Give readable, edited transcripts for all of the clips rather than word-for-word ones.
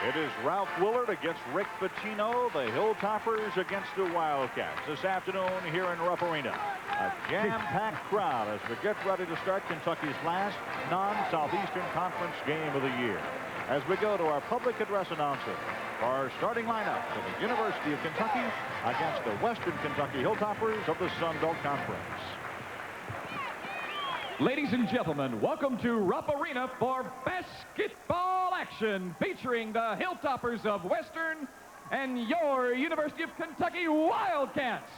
It is Ralph Willard against Rick Pitino, the Hilltoppers against the Wildcats. This afternoon here in Rupp Arena. A jam-packed crowd as we get ready to start Kentucky's last non-Southeastern Conference game of the year. As we go to our public address announcer for our starting lineup for the University of Kentucky against the Western Kentucky Hilltoppers of the Sun Belt Conference. Ladies and gentlemen, welcome to Rupp Arena for basketball action featuring the Hilltoppers of Western and your University of Kentucky Wildcats.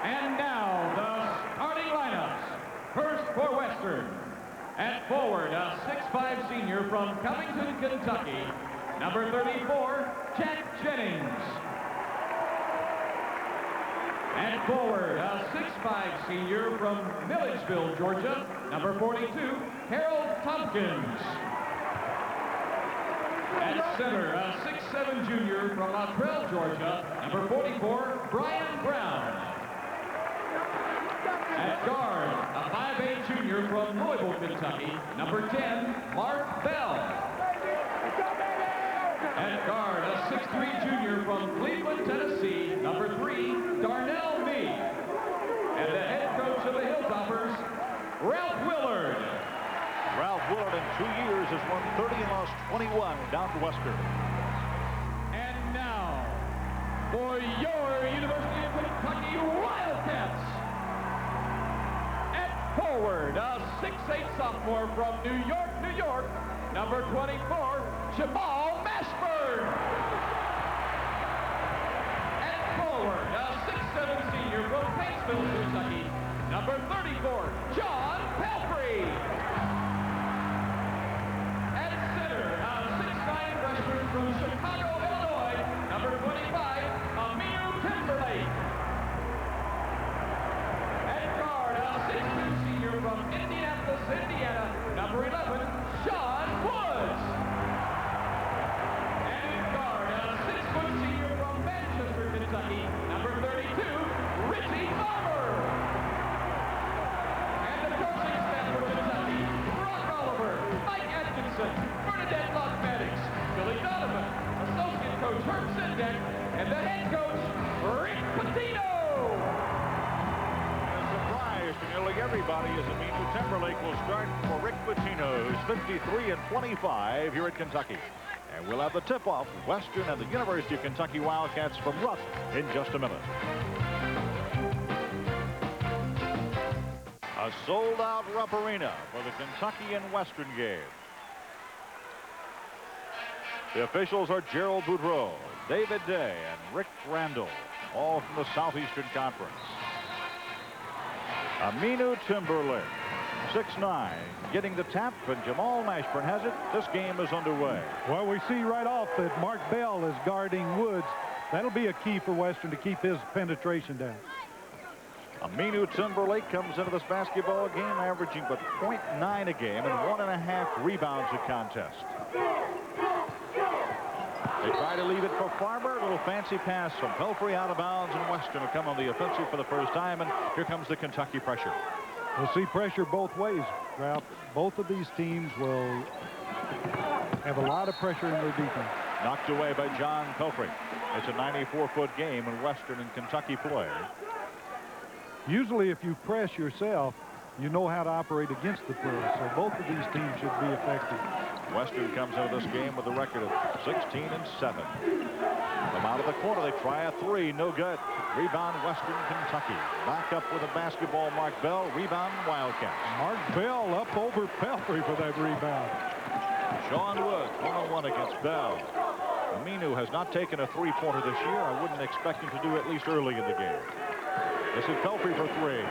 And now the starting lineups. First for Western. At forward, a 6'5" senior from Covington, Kentucky, number 34, Jack Jennings. At forward, a 6'5" senior from Milledgeville, Georgia, number 42, Harold Tompkins. At center, a 6'7" junior from Latrell, Georgia, number 44, Brian Brown. At guard, a 5'8" junior from Louisville, Kentucky, number 10, Mark Bell. At guard, a 6'3" junior from Cleveland, Tennessee, number 3, Darnell Mee. And the head coach of the Hilltoppers, Ralph Willard. Ralph Willard in 2 years has won 30 and lost 21 down to Western. And now, for your University of Kentucky Wildcats. At forward, a 6'8" sophomore from New York, New York, number 24, Jamal Mashburn. At forward, a 6'7" senior from Paintsville, Kentucky, number 34, John Pelfrey. At center, a 6'9" freshman from Chicago, Illinois, number 25, Aminu Timberlake. At guard, a 6'2" senior from Indianapolis, Indiana, number 11, Sean Woods. Kentucky, number 32, Richie Farmer. And the coaching staff for Kentucky, Brock Oliver, Mike Atkinson, Bernadette Locke Maddox, Billy Donovan, associate coach Herb Sendek, and the head coach, Rick Pitino. A surprise to nearly everybody as Aminu Timberlake will start for Rick Pitino, who's 53 and 25 here at Kentucky. And we'll have the tip-off, Western and the University of Kentucky Wildcats from Rupp in just a minute. A sold-out Rupp Arena for the Kentucky and Western game. The officials are Gerald Boudreau, David Day, and Rick Randall, all from the Southeastern Conference. Aminu Timberlake, 6'9", getting the tap, and Jamal Mashburn has it. This game is underway. Well, we see right off that Mark Bell is guarding Woods. That'll be a key for Western to keep his penetration down. Aminu Timberlake comes into this basketball game averaging but .9 a game and 1.5 rebounds a contest. They try to leave it for Farmer. A little fancy pass from Pelfrey out of bounds, and Western will come on the offensive for the first time, and here comes the Kentucky pressure. We'll see pressure both ways, Ralph. Both of these teams will have a lot of pressure in their defense. Knocked away by John Pelfrey. It's a 94-foot game when Western and Kentucky play. Usually if you press yourself, you know how to operate against the press. So both of these teams should be effective. Western comes into this game with a record of 16 and 7. From out of the corner, they try a three. No good. Rebound, Western Kentucky. Back up with a basketball, Mark Bell. Rebound, Wildcats. Mark Bell up over Pelfrey for that rebound. Sean Woods, 1-on-1 against Bell. Aminu has not taken a three-pointer this year. I wouldn't expect him to do at least early in the game. This is Pelfrey for three.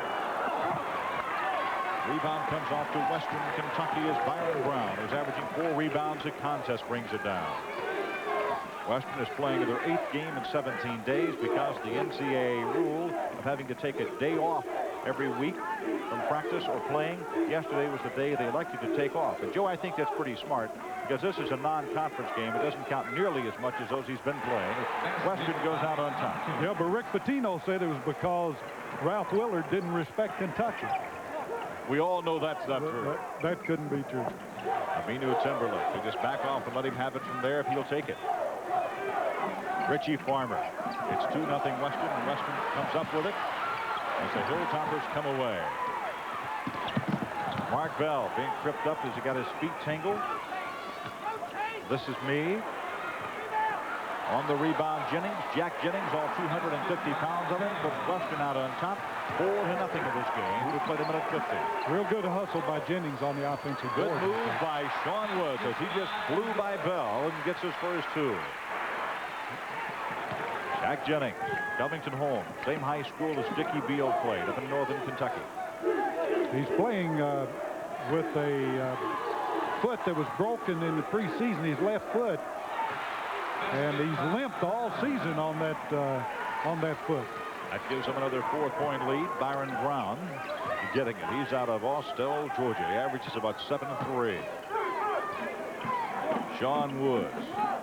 Rebound comes off to Western Kentucky as Byron Brown, who's averaging 4 rebounds a contest, brings it down. Western is playing their 8th game in 17 days because the NCAA rule of having to take a day off every week from practice or playing. Yesterday was the day they elected to take off. And Joe, I think that's pretty smart because this is a non-conference game. It doesn't count nearly as much as those he's been playing. Western goes out on top. Yeah, but Rick Pitino said it was because Ralph Willard didn't respect Kentucky. We all know that's not true. That couldn't be true. Aminu Timberlake. They just back off and let him have it from there if he'll take it. Richie Farmer. It's 2-0 Western, and Western comes up with it as the Hilltoppers come away. Mark Bell being tripped up as he got his feet tangled. This is me. On the rebound, Jennings. Jack Jennings, all 250 pounds of him, puts Western out on top. 4-0 in this game. Who played a minute 50. Real good hustle by Jennings on the offensive Good board. move by Sean Woods as he just flew by Bell and gets his first 2. Jack Jennings, Covington home, same high school as Dickie Beal played up in northern Kentucky. He's playing with a foot that was broken in the preseason, his left foot. And he's limped all season on that foot. That gives him another 4-point lead. Byron Brown getting it. He's out of Austell, Georgia. He averages about 7-3. Sean Woods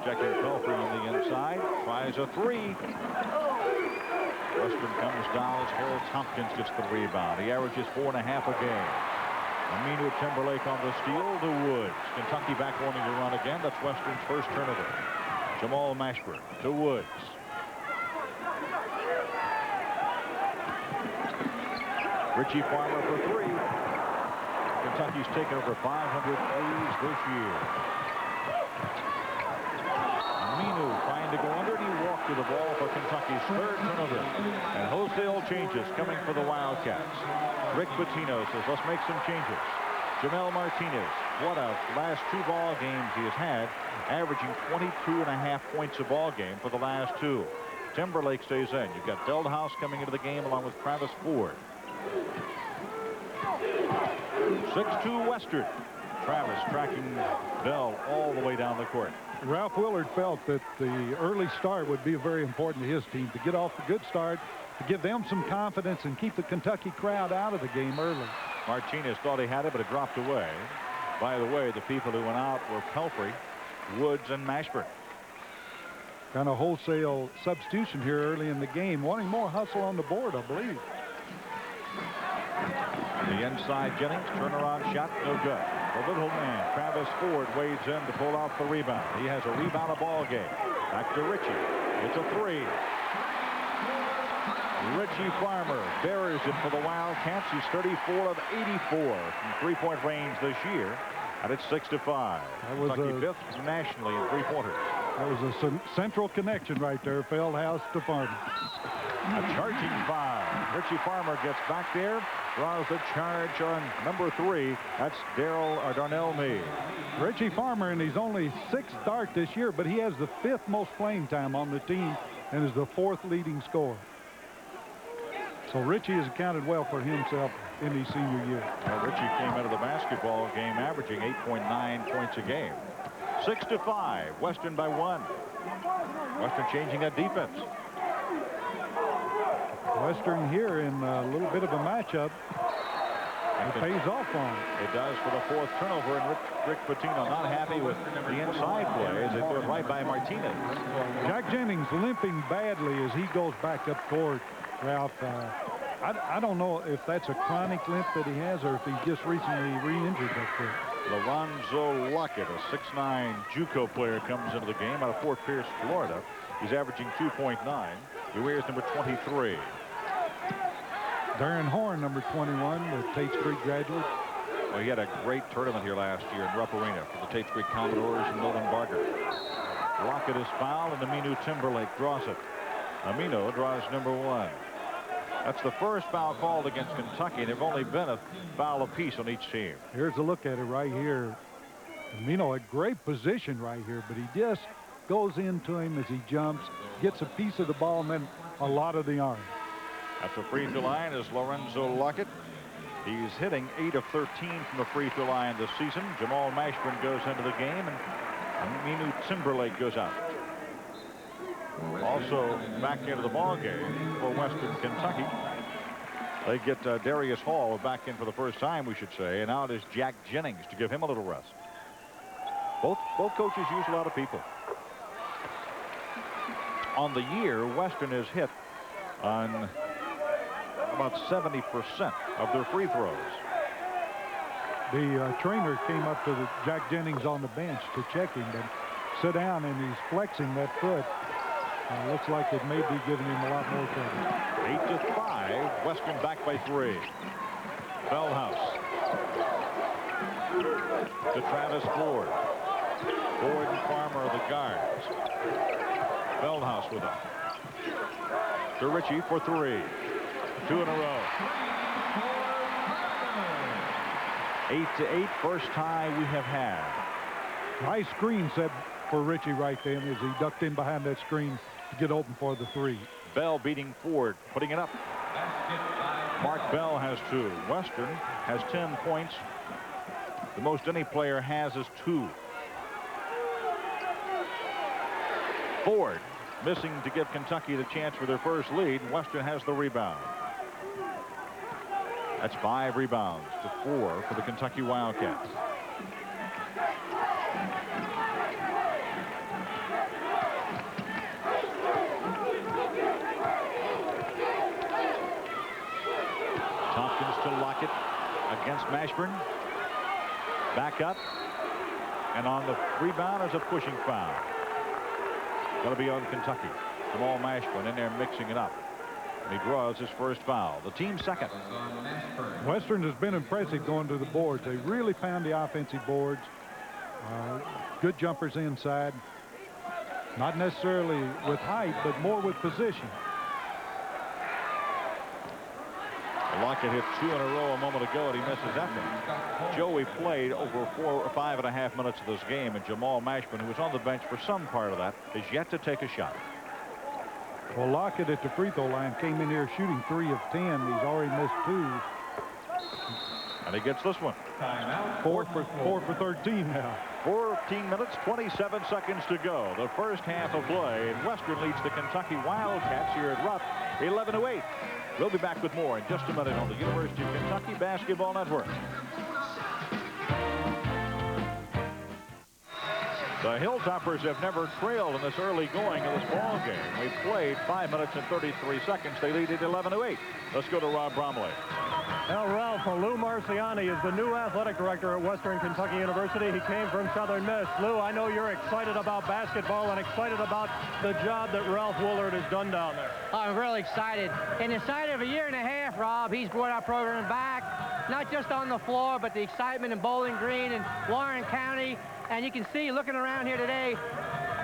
checking Pelfrey on the inside. Tries a 3. Western comes down as Harold Tompkins gets the rebound. He averages 4.5 a game. Aminu Timberlake on the steal to Woods. Kentucky back wanting to run again. That's Western's first turnover. Jamal Mashburn to Woods. Richie Farmer for 3. Kentucky's taken over 500 threes this year. Aminu trying to go under, and he walked to the ball for Kentucky's third turnover. And wholesale changes coming for the Wildcats. Rick Pitino says, let's make some changes. Jamel Martinez, what a last 2 ball games he has had, averaging 22.5 points a ball game for the last 2. Timberlake stays in. You've got Feldhaus coming into the game along with Travis Ford. 6-2 Western. Travis tracking Bell all the way down the court. Ralph Willard felt that the early start would be very important to his team to get off a good start, to give them some confidence and keep the Kentucky crowd out of the game early. Martinez thought he had it, but it dropped away. By the way, the people who went out were Pelfrey, Woods, and Mashburn. Kind of wholesale substitution here early in the game, wanting more hustle on the board, I believe. The inside Jennings, turnaround shot, no good. The little man, Travis Ford, wades in to pull out the rebound. He has a rebound a ball game. Back to Richie. It's a 3. Richie Farmer buries it for the Wildcats. He's 34 of 84 from three-point range this year, and it's 6-5. Kentucky 5th nationally in three-pointers. That was a central connection right there, Feldhaus to Farmer. A charging foul. Richie Farmer gets back there, draws the charge on number 3. That's Darnell Meade. Richie Farmer in his only 6th start this year, but he has the 5th most playing time on the team and is the 4th leading scorer. So Richie has accounted well for himself in his senior year. Well, Richie came out of the basketball game averaging 8.9 points a game. 6-5. Western by 1. Western changing that defense. Western here in a little bit of a matchup. It pays off on him. It does for the 4th turnover, and Rick Pitino not happy with the inside play as they throw it right by Martinez. Jack Jennings limping badly as he goes back up court. Ralph, I don't know if that's a chronic limp that he has or if he just recently re-injured that foot. Lorenzo Luckett, a 6'9" JUCO player, comes into the game out of Fort Pierce, Florida. He's averaging 2.9. He wears number 23. Darren Horn, number 21, the Tate Street graduate. Well, he had a great tournament here last year in Rupp Arena for the Tate Street Commodores and Nolan Barger. Lockett is fouled, and Aminu Timberlake draws it. Aminu draws number 1. That's the first foul called against Kentucky. There have only been a foul apiece on each team. Here's a look at it right here. Aminu, a great position right here, but he just goes into him as he jumps, gets a piece of the ball, and then a lot of the arm. At the free throw line is Lorenzo Luckett. He's hitting 8 of 13 from the free throw line this season. Jamal Mashburn goes into the game, and Aminu Timberlake goes out. Also back into the ball game for Western Kentucky. They get Darius Hall back in for the first time, we should say, and now it is Jack Jennings to give him a little rest. Both coaches use a lot of people. On the year, Western has hit on about 70% of their free throws. The trainer came up to Jack Jennings on the bench to check him, but sit down, and he's flexing that foot. Looks like it may be giving him a lot more trouble. 8-5. Western back by 3. Feldhaus to Travis Ford. Ford and Farmer are the guards. Feldhaus with him. To Ritchie for 3. 2 in a row. 8-8. First tie we have had. Nice screen set for Ritchie right then as he ducked in behind that screen to get open for the 3. Bell beating Ford, putting it up. Mark Bell has 2. Western has 10 points. The most any player has is 2. Ford missing to give Kentucky the chance for their first lead, and Western has the rebound. That's 5 rebounds to 4 for the Kentucky Wildcats. Tompkins to Lockett against Mashburn. Back up. And on the rebound is a pushing foul. Going to be on Kentucky. Jamal Mashburn in there mixing it up. And he draws his first foul. The team second. Western has been impressive going to the boards. They really found the offensive boards. Good jumpers inside. Not necessarily with height, but more with position. Lockett hit 2 in a row a moment ago, and he misses that one. Joey played over 4 or 5.5 minutes of this game, and Jamal Mashburn, who was on the bench for some part of that, is yet to take a shot. Well, Lockett at the free throw line came in here shooting 3 of 10. He's already missed 2. And he gets this one. 4 for 13 now. 14 minutes, 27 seconds to go. The first half of play, and Western leads the Kentucky Wildcats here at Rupp 11-8. We'll be back with more in just a minute on the University of Kentucky Basketball Network. The Hilltoppers have never trailed in this early going of this ball game. They played 5 minutes and 33 seconds. They lead at 11-8. Let's go to Rob Bromley. Well, Ralph, Lou Marciani is the new athletic director at Western Kentucky University. He came from Southern Miss. Lou, I know you're excited about basketball and excited about the job that Ralph Woolard has done down there. I'm really excited. And inside of a year and a half, Rob, he's brought our program back, not just on the floor, but the excitement in Bowling Green and Warren County. And you can see, looking around here today,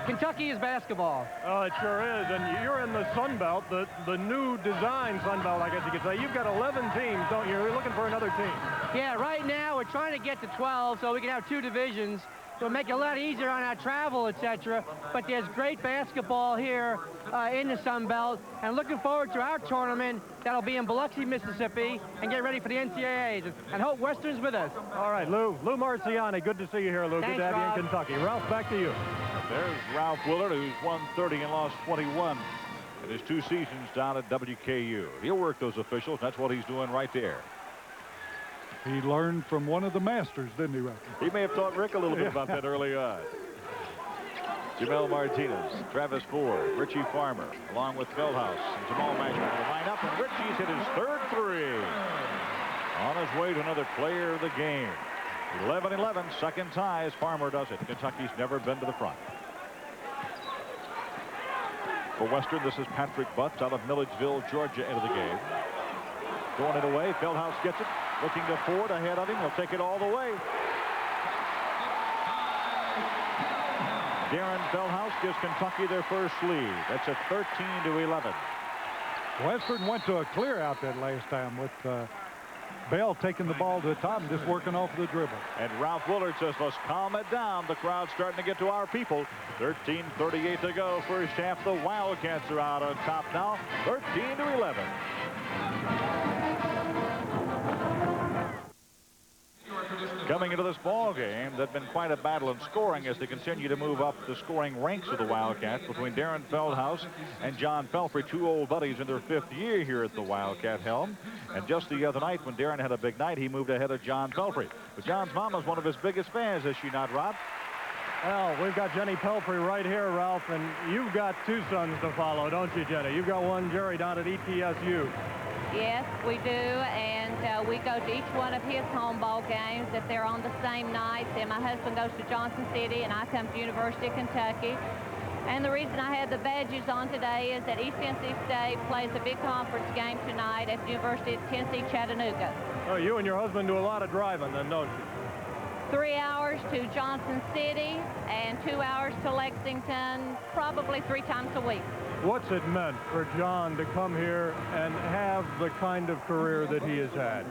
Kentucky is basketball. Oh, it sure is. And you're in the Sun Belt, the new design Sun Belt, I guess you could say. You've got 11 teams, don't you? You're looking for another team. Yeah, right now we're trying to get to 12 so we can have 2 divisions. So it'll make it a lot easier on our travel, etc. But there's great basketball here in the Sun Belt. And looking forward to our tournament that'll be in Biloxi, Mississippi, and get ready for the NCAAs. And hope Western's with us. All right, Lou Marciani, good to see you here, Lou. Thanks, good to have Rob. you in Kentucky. Ralph, back to you. There's Ralph Woolard, who's won 30 and lost 21 in his 2 seasons down at WKU. He'll work those officials. That's what he's doing right there. He learned from one of the masters, didn't he, Rick? He may have taught Rick a little bit about that early on. Jamel Martinez, Travis Ford, Richie Farmer, along with Feldhaus and Jamal Mashburn to line up, and Richie's hit his 3rd 3. On his way to another player of the game. 11-11, second tie as Farmer does it. Kentucky's never been to the front. For Western, this is Patrick Butts out of Milledgeville, Georgia, into the game. Throwing it away, Feldhaus gets it. Looking to Ford ahead of him. He'll take it all the way. Darren Feldhaus gives Kentucky their first lead. That's a 13-11. Western went to a clear out that last time with Bell taking the ball to the top and just working off the dribble. And Ralph Woolard says, let's calm it down. The crowd's starting to get to our people. 13:38 to go. First half, the Wildcats are out on top now. 13-11. Coming into this ball game, there's been quite a battle in scoring as they continue to move up the scoring ranks of the Wildcats between Darren Feldhaus and John Pelfrey, 2 old buddies in their 5th year here at the Wildcat helm. And just the other night when Darren had a big night, he moved ahead of John Pelfrey. But John's mom is one of his biggest fans, is she not, Rob? Well, we've got Jenny Pelfrey right here, Ralph, and you've got 2 sons to follow, don't you, Jenny? You've got one, Jerry, down at ETSU. Yes, we do, and we go to each one of his home ball games if they're on the same nights. And my husband goes to Johnson City, and I come to University of Kentucky. And the reason I have the badges on today is that East Tennessee State plays a big conference game tonight at the University of Tennessee, Chattanooga. Oh, you and your husband do a lot of driving then, don't you? 3 hours to Johnson City and 2 hours to Lexington, probably 3 times a week. What's it meant for John to come here and have the kind of career that he has had?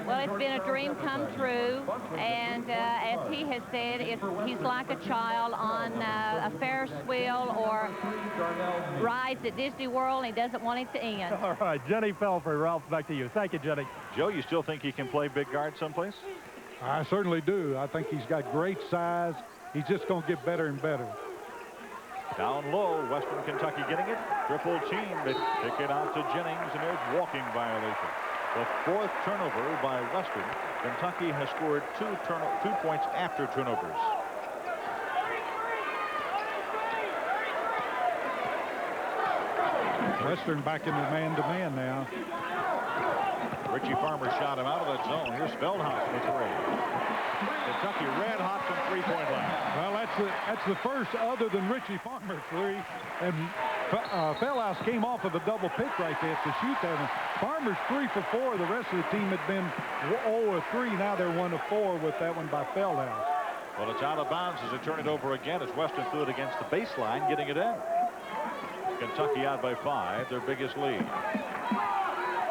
Well, it's been a dream come true, and as he has said, he's like a child on a Ferris wheel or rides at Disney World, and he doesn't want it to end. All right, Jenny Pelfrey, Ralph, back to you. Thank you, Jenny. Joe, you still think he can play big guard someplace? I certainly do. I think he's got great size. He's just going to get better and better. Down low, Western Kentucky getting it. Triple team. They kick it out to Jennings, and there's walking violation. The 4th turnover by Western. Kentucky has scored 2 points after turnovers. Western back into man-to-man now. Richie Farmer shot him out of that zone. Here's Feldhaus for 3. Kentucky red hot from 3-point line. Well, that's the first other than Richie Farmer's 3. And Feldhaus came off of a double pick right there to shoot that one. Farmer's 3 for 4. The rest of the team had been 0 of 3. Now they're 1 of 4 with that one by Feldhaus. Well, it's out of bounds as they turn it over again as Western threw it against the baseline, getting it in. Kentucky out by 5, their biggest lead.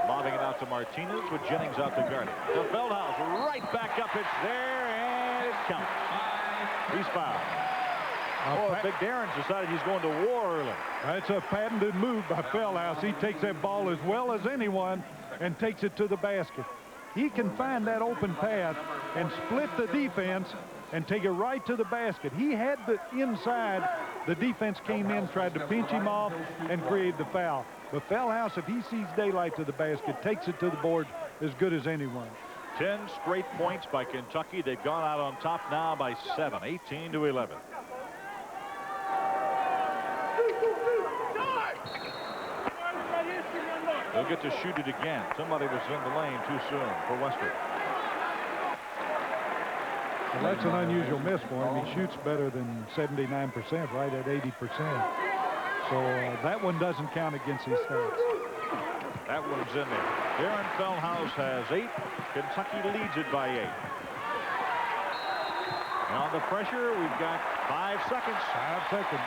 Lobbing it out to Martinez with Jennings out to guard it. To Feldhaus, right back up. It's there, and it counts. He's fouled. Big Darren's decided he's going to war early. That's a patented move by Feldhaus. He takes that ball as well as anyone and takes it to the basket. He can find that open path and split the defense and take it right to the basket. He had the inside. The defense came in, tried to pinch him off, and created the foul. But Feldhaus, if he sees daylight to the basket, takes it to the board as good as anyone. 10 straight points by Kentucky. They've gone out on top now by 7, 18-11. They'll get to shoot it again. Somebody was in the lane too soon for Western. Well, that's an unusual miss for him. He shoots better than 79%, right at 80%. So that one doesn't count against his stats. That one's in there. Darren Feldhaus has 8. Kentucky leads it by 8. And on the pressure, we've got 5 seconds. 5 seconds.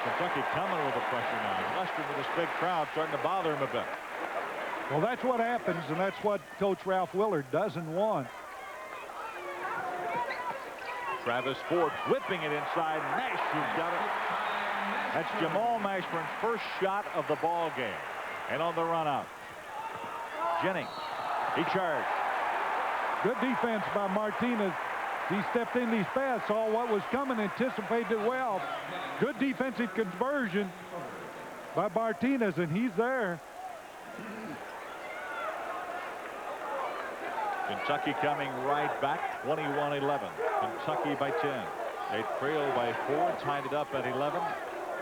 Kentucky coming with the pressure now. Western with this big crowd starting to bother him a bit. Well, that's what happens, and that's what Coach Ralph Willard doesn't want. Travis Ford whipping it inside. Nash has got it. That's Jamal Mashburn's first shot of the ball game. And on the run out, Jennings. He charged. Good defense by Martinez. He stepped in these pads, saw what was coming, anticipated it well. Good defensive conversion by Martinez, and he's there. Kentucky coming right back, 21-11. Kentucky by 10. They trailed by 4, tied it up at 11.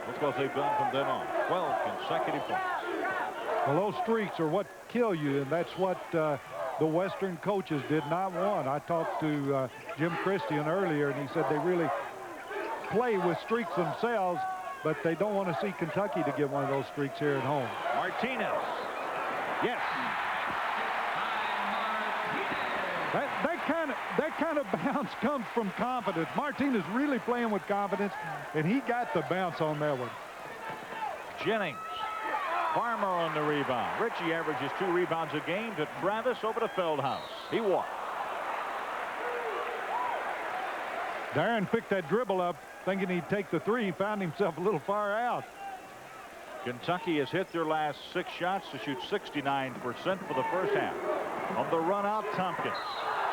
Look what they've done from then on. 12 consecutive points. Well, those streaks are what kill you, and that's what the Western coaches did not want. I talked to Jim Christian earlier, and he said they really play with streaks themselves, but they don't want to see Kentucky to get one of those streaks here at home. Martinez. Yes. That kind of bounce comes from confidence. Martinez really playing with confidence, and he got the bounce on that one. Jennings. Farmer on the rebound. Richie averages 2 rebounds a game to Travis over to Feldhaus. He walked. Darren picked that dribble up, thinking he'd take the 3. He found himself a little far out. Kentucky has hit their last 6 shots to shoot 69% for the first half. On the run out, Tompkins.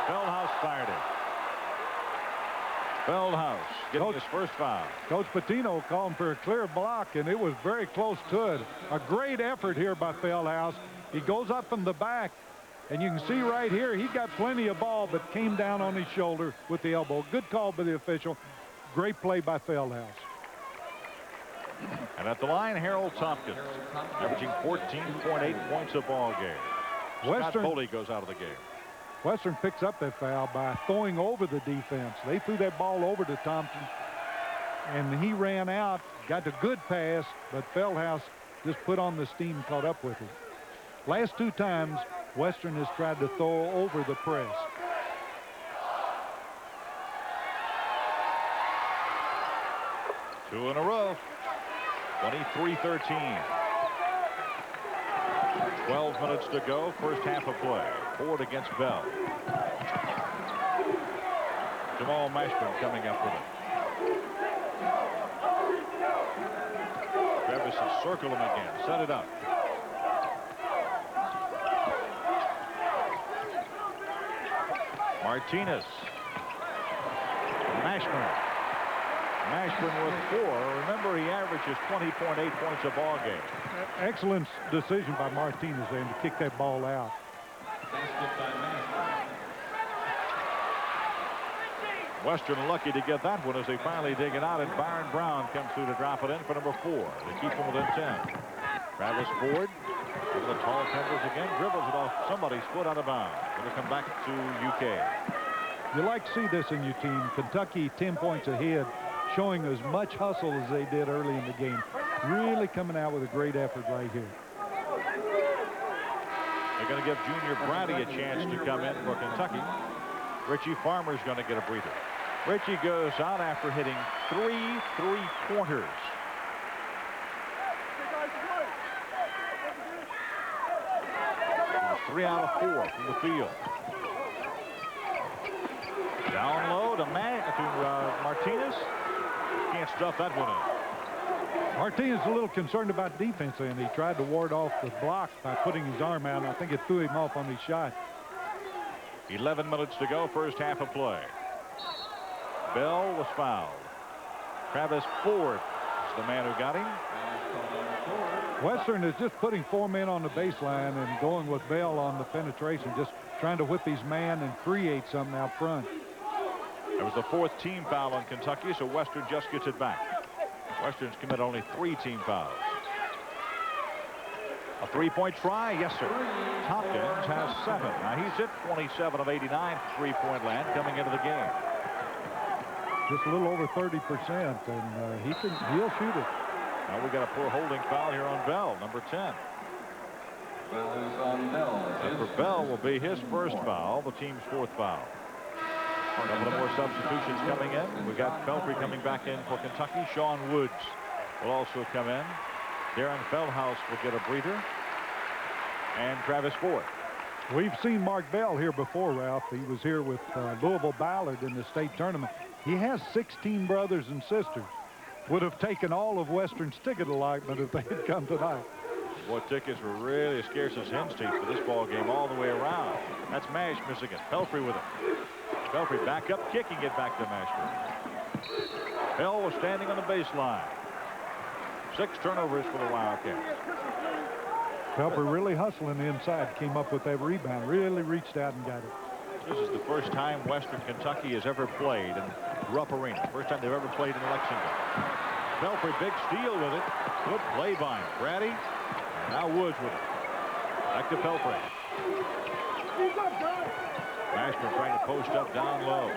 Feldhaus fired it. Feldhaus getting his first foul. Coach Patino called for a clear block, and it was very close to it. A great effort here by Feldhaus. He goes up from the back, and you can see right here, he got plenty of ball, but came down on his shoulder with the elbow. Good call by the official. Great play by Feldhaus. And at the line, Harold Tompkins, averaging 14.8 points a ball game. Scott Foley goes out of the game. Western picks up that foul by throwing over the defense. They threw that ball over to Tompkins, and he ran out, got a good pass, but Feldhaus just put on the steam and caught up with him. Last 2 times, Western has tried to throw over the press. Two in a row. 23-13. 12 minutes to go. First half of play. Ford against Bell. Jamal Mashburn coming up with it. Travis will circle him again. Set it up. Martinez. Mashburn. Mashburn with 4. Remember, he averages 20.8 points a ball game. Excellent decision by Martinez then to kick that ball out. Western lucky to get that one as they finally dig it out, and Byron Brown comes through to drop it in for number 4 to keep them within 10. Travis Ford over the tall timbers again, dribbles it off somebody's foot out of bounds. It'll come back to UK. You like to see this in your team. Kentucky 10 points ahead, showing as much hustle as they did early in the game. Really coming out with a great effort right here. They're going to give Junior Brady a chance to come in for Kentucky. Richie Farmer's going to get a breather. Richie goes out after hitting 3 3-pointers. He was 3 out of 4 from the field. Down low to Martinez. Can't stuff that one in. Martinez a little concerned about defense, and he tried to ward off the block by putting his arm out, and I think it threw him off on his shot. 11 minutes to go, first half of play. Bell was fouled. Travis Ford is the man who got him. Western is just putting 4 men on the baseline and going with Bell on the penetration, just trying to whip his man and create something out front. It was the 4th team foul on Kentucky, so Western just gets it back. Western's committed only 3 team fouls. A 3-point try, yes sir. Tompkins has 7. Now he's hit 27 of 89 3-point land coming into the game. Just a little over 30%, and he'll shoot it. Now we got a poor holding foul here on Bell, number 10. And for Bell will be his first foul, the team's 4th foul. A couple of more substitutions coming in. We got Belfry coming back in for Kentucky. Sean Woods will also come in. Darren Feldhaus will get a breather. And Travis Ford. We've seen Mark Bell here before, Ralph. He was here with Louisville Ballard in the state tournament. He has 16 brothers and sisters. Would have taken all of Western's ticket allotment if they had come tonight. Boy, tickets were really as scarce as hen's teeth for this ball game all the way around. That's Mash missing it. Belfry with it. Belfry back up, kicking it back to Mashburn. Bell was standing on the baseline. 6 turnovers for the Wildcats. Belfry really hustling inside, came up with that rebound, really reached out and got it. This is the first time Western Kentucky has ever played in Rupp Arena. First time they've ever played in Lexington. Belfry, big steal with it. Good play by him. Brady. And now Woods with it. Back to Belfry. Mashburn trying to post up down low.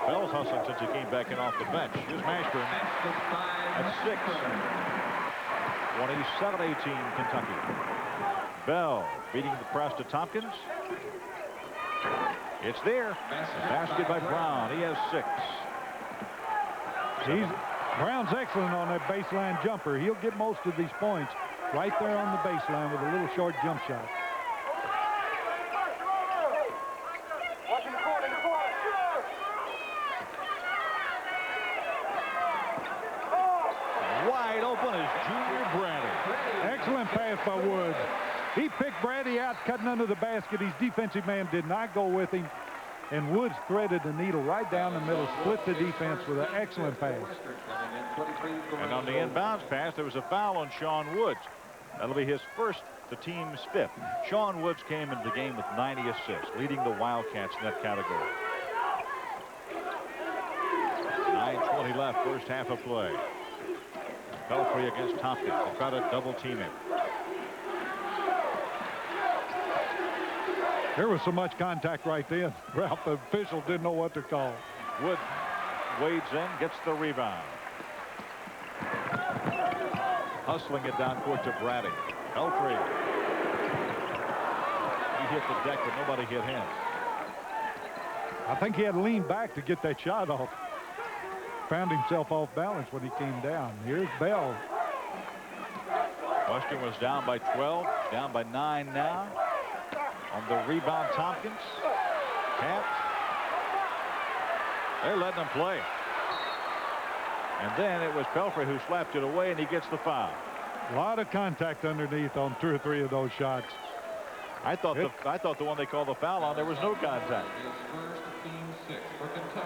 Bell's hustling since he came back in off the bench. Here's Mashburn at 6. 27-18 Kentucky. Bell beating the press to Tompkins. It's there. Basket by Brown. He has 6. Brown's excellent on that baseline jumper. He'll get most of these points right there on the baseline with a little short jump shot. Wide open is Junior Brady. Excellent pass by Woods. He picked Brady out, cutting under the basket. His defensive man did not go with him, and Woods threaded the needle right down the middle, split the defense with an excellent pass. And on the inbounds pass, there was a foul on Sean Woods. That'll be his first, the team's 5th. Sean Woods came into the game with 90 assists, leading the Wildcats in that category. 9:20 left, first half of play. Pelfrey against Tompkins. They try to double team him. There was so much contact right then. Ralph, the official didn't know what to call. Wood wades in, gets the rebound. Hustling it down court to Brady. Pelfrey. He hit the deck, but nobody hit him. I think he had to lean back to get that shot off. Found himself off balance when he came down. Here's Bell. Western was down by 12, down by 9 now. On the rebound, Tompkins. Tapped. They're letting him play. And then it was Pelfrey who slapped it away, and he gets the foul. A lot of contact underneath on 2 or 3 of those shots. I thought the one they called the foul on, there was no contact.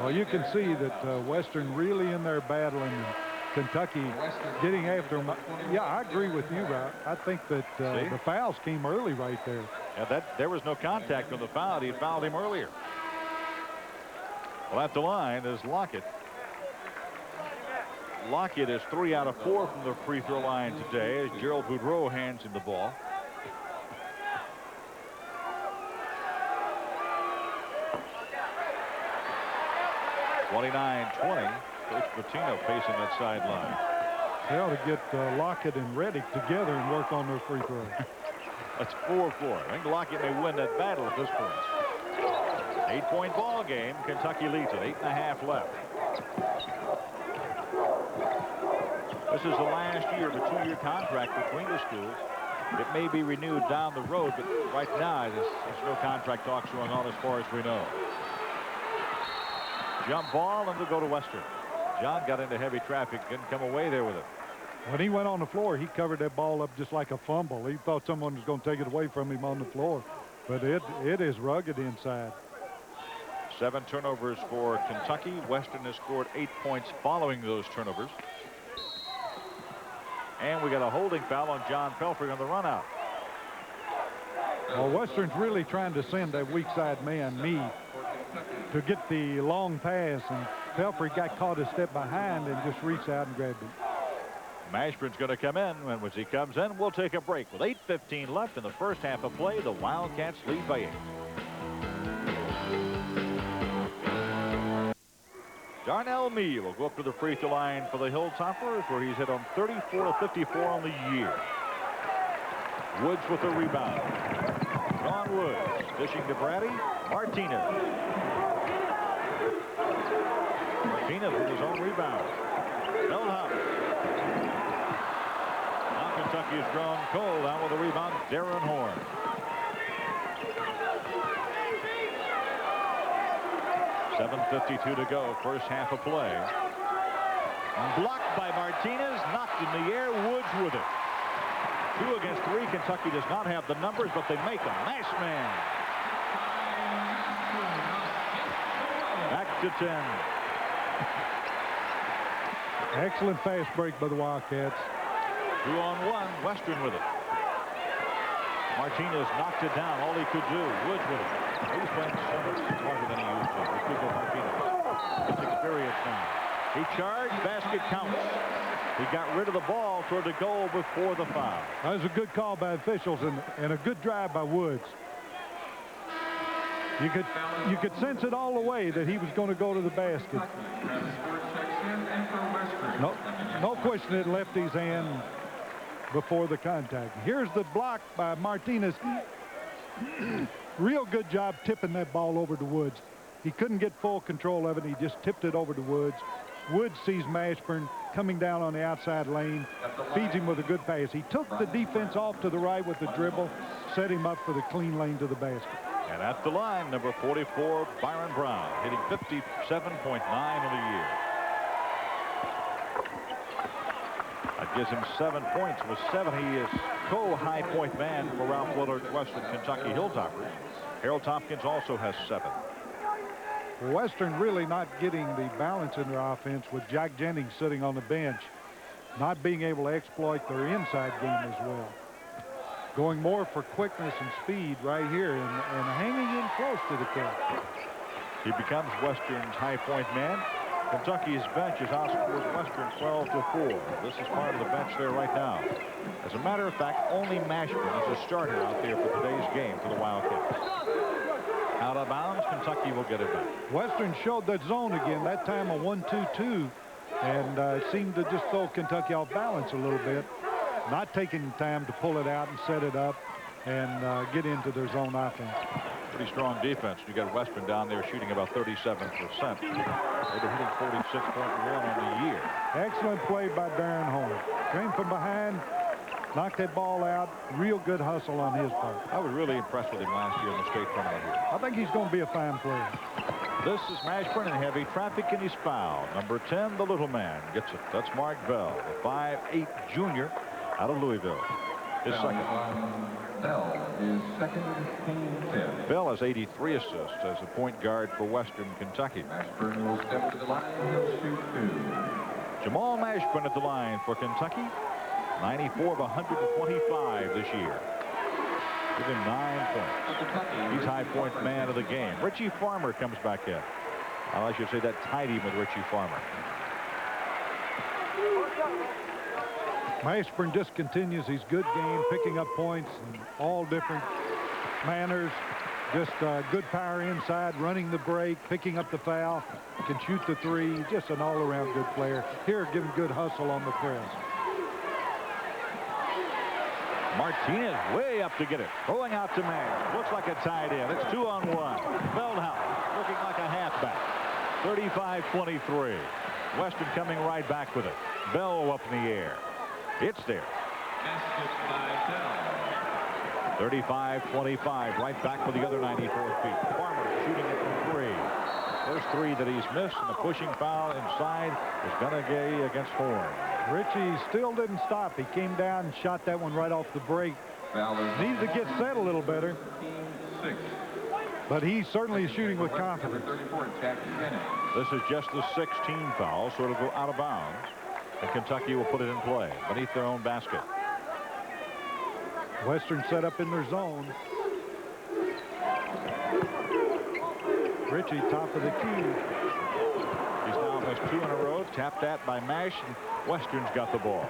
Well, you can see that Western really in there battling, and Kentucky getting after him. Yeah, I agree with you, Rob. I think that the fouls came early right there. Yeah, there was no contact on the foul. He fouled him earlier. Well, at the line is Lockett. Lockett is 3 out of 4 from the free throw line today as Gerald Boudreau hands him the ball. (29-20). Coach Patino facing that sideline. They ought to get Lockett and Reddick together and work on their free throw. That's 4-4. I think Lockett may win that battle at this point. 8-point ball game. Kentucky leads it. 8.5 left. This is the last year of a 2-year contract between the schools. It may be renewed down the road, but right now there's no contract talks going on as far as we know. Jump ball, and they'll go to Western. John got into heavy traffic, didn't come away there with it. When he went on the floor, he covered that ball up just like a fumble. He thought someone was going to take it away from him on the floor, but it is rugged inside. 7 turnovers for Kentucky. Western has scored 8 points following those turnovers. And we got a holding foul on John Pelfrey on the run out. Well, Western's really trying to send that weak side man, to get the long pass, and Pelfrey got caught a step behind and just reached out and grabbed him. Mashburn's going to come in. When he comes in, we'll take a break. With 8:15 left in the first half of play, the Wildcats lead by 8. Darnell Mee will go up to the free throw line for the Hilltoppers, where he's hit on 34 of 54 on the year. Woods with the rebound. Ron Woods dishing to Brady. Martinez. Martinez with his own rebound. Bellhop. Now Kentucky has drawn cold. Out with the rebound, Darren Horn. .7:52 to go, first half of play. Blocked by Martinez, knocked in the air, Woods with it. 2 against 3. Kentucky does not have the numbers, but they make them. Nice man. Back to 10. Excellent fast break by the Wildcats. 2-on-1, Western with it. Martinez knocked it down. All he could do. Woods with it. He's playing so much harder than he used to. With Hugo Martinez. It's experience now. He charged. Basket counts. He got rid of the ball toward the goal before the foul. That was a good call by officials and a good drive by Woods. You could sense it all the way that he was going to go to the basket. No question it left his hand before the contact. Here's the block by Martinez. Real good job tipping that ball over to Woods. He couldn't get full control of it. He just tipped it over to Woods. Woods sees Mashburn coming down on the outside lane, feeds him with a good pass. He took the defense off to the right with the dribble, set him up for the clean lane to the basket. And at the line, number 44, Byron Brown, hitting 57.9 on the year. That gives him 7 points. With 7, he is co-high point man for Ralph Willard's Western Kentucky Hilltoppers. Harold Tompkins also has 7. Western really not getting the balance in their offense with Jack Jennings sitting on the bench, not being able to exploit their inside game as well. Going more for quickness and speed right here and hanging in close to the catch. He becomes Western's high point man. Kentucky's bench is outscored Western 12-4. This is part of the bench there right now. As a matter of fact, only Mashburn is a starter out there for today's game for the Wildcats. Out of bounds, Kentucky will get it back. Western showed that zone again, that time a 1-2-2, and it seemed to just throw Kentucky off balance a little bit. Not taking time to pull it out and set it up and get into their zone offense. Pretty strong defense. You got Western down there shooting about 37%. They've been hitting 46.1 on the year. Excellent play by Darren Horn. Came from behind, knocked that ball out. Real good hustle on his part. I was really impressed with him last year in the state tournament here. I think he's going to be a fine player. This is Mashburn in heavy traffic, and he's fouled. Number 10, the little man, gets it. That's Mark Bell, the 5'8" junior out of Louisville. His second. Bell is second, team 10. Bell has 83 assists as a point guard for Western Kentucky. Mashburn will step to the line. He'll shoot 2. Jamal Mashburn at the line for Kentucky. 94 of 125 this year. Give him 9 points. He's high point man of the game. Richie Farmer comes back in. Well, I should say that tied him with Richie Farmer. Mashburn just continues his good game, picking up points in all different manners. Just good power inside, running the break, picking up the foul, can shoot the three. Just an all-around good player. Here, giving good hustle on the press. Martinez way up to get it. Throwing out to Mayer. Looks like a tied in. It's 2-on-1. Feldhaus looking like a halfback. 35-23. Western coming right back with it. Bell up in the air. It's there. 35-25. Right back for the other 94 feet. Farmer shooting it from 3. First 3 that he's missed, and the pushing foul inside is going to go against Horn. Richie still didn't stop. He came down and shot that one right off the break. Needs to get set a little better. But he's certainly shooting with confidence. This is just the 16th foul, so it'll go out of bounds. And Kentucky will put it in play beneath their own basket. Western set up in their zone. Richie, top of the key. He's now missed 2 in a row. Tapped that by Mash, and Western's got the ball.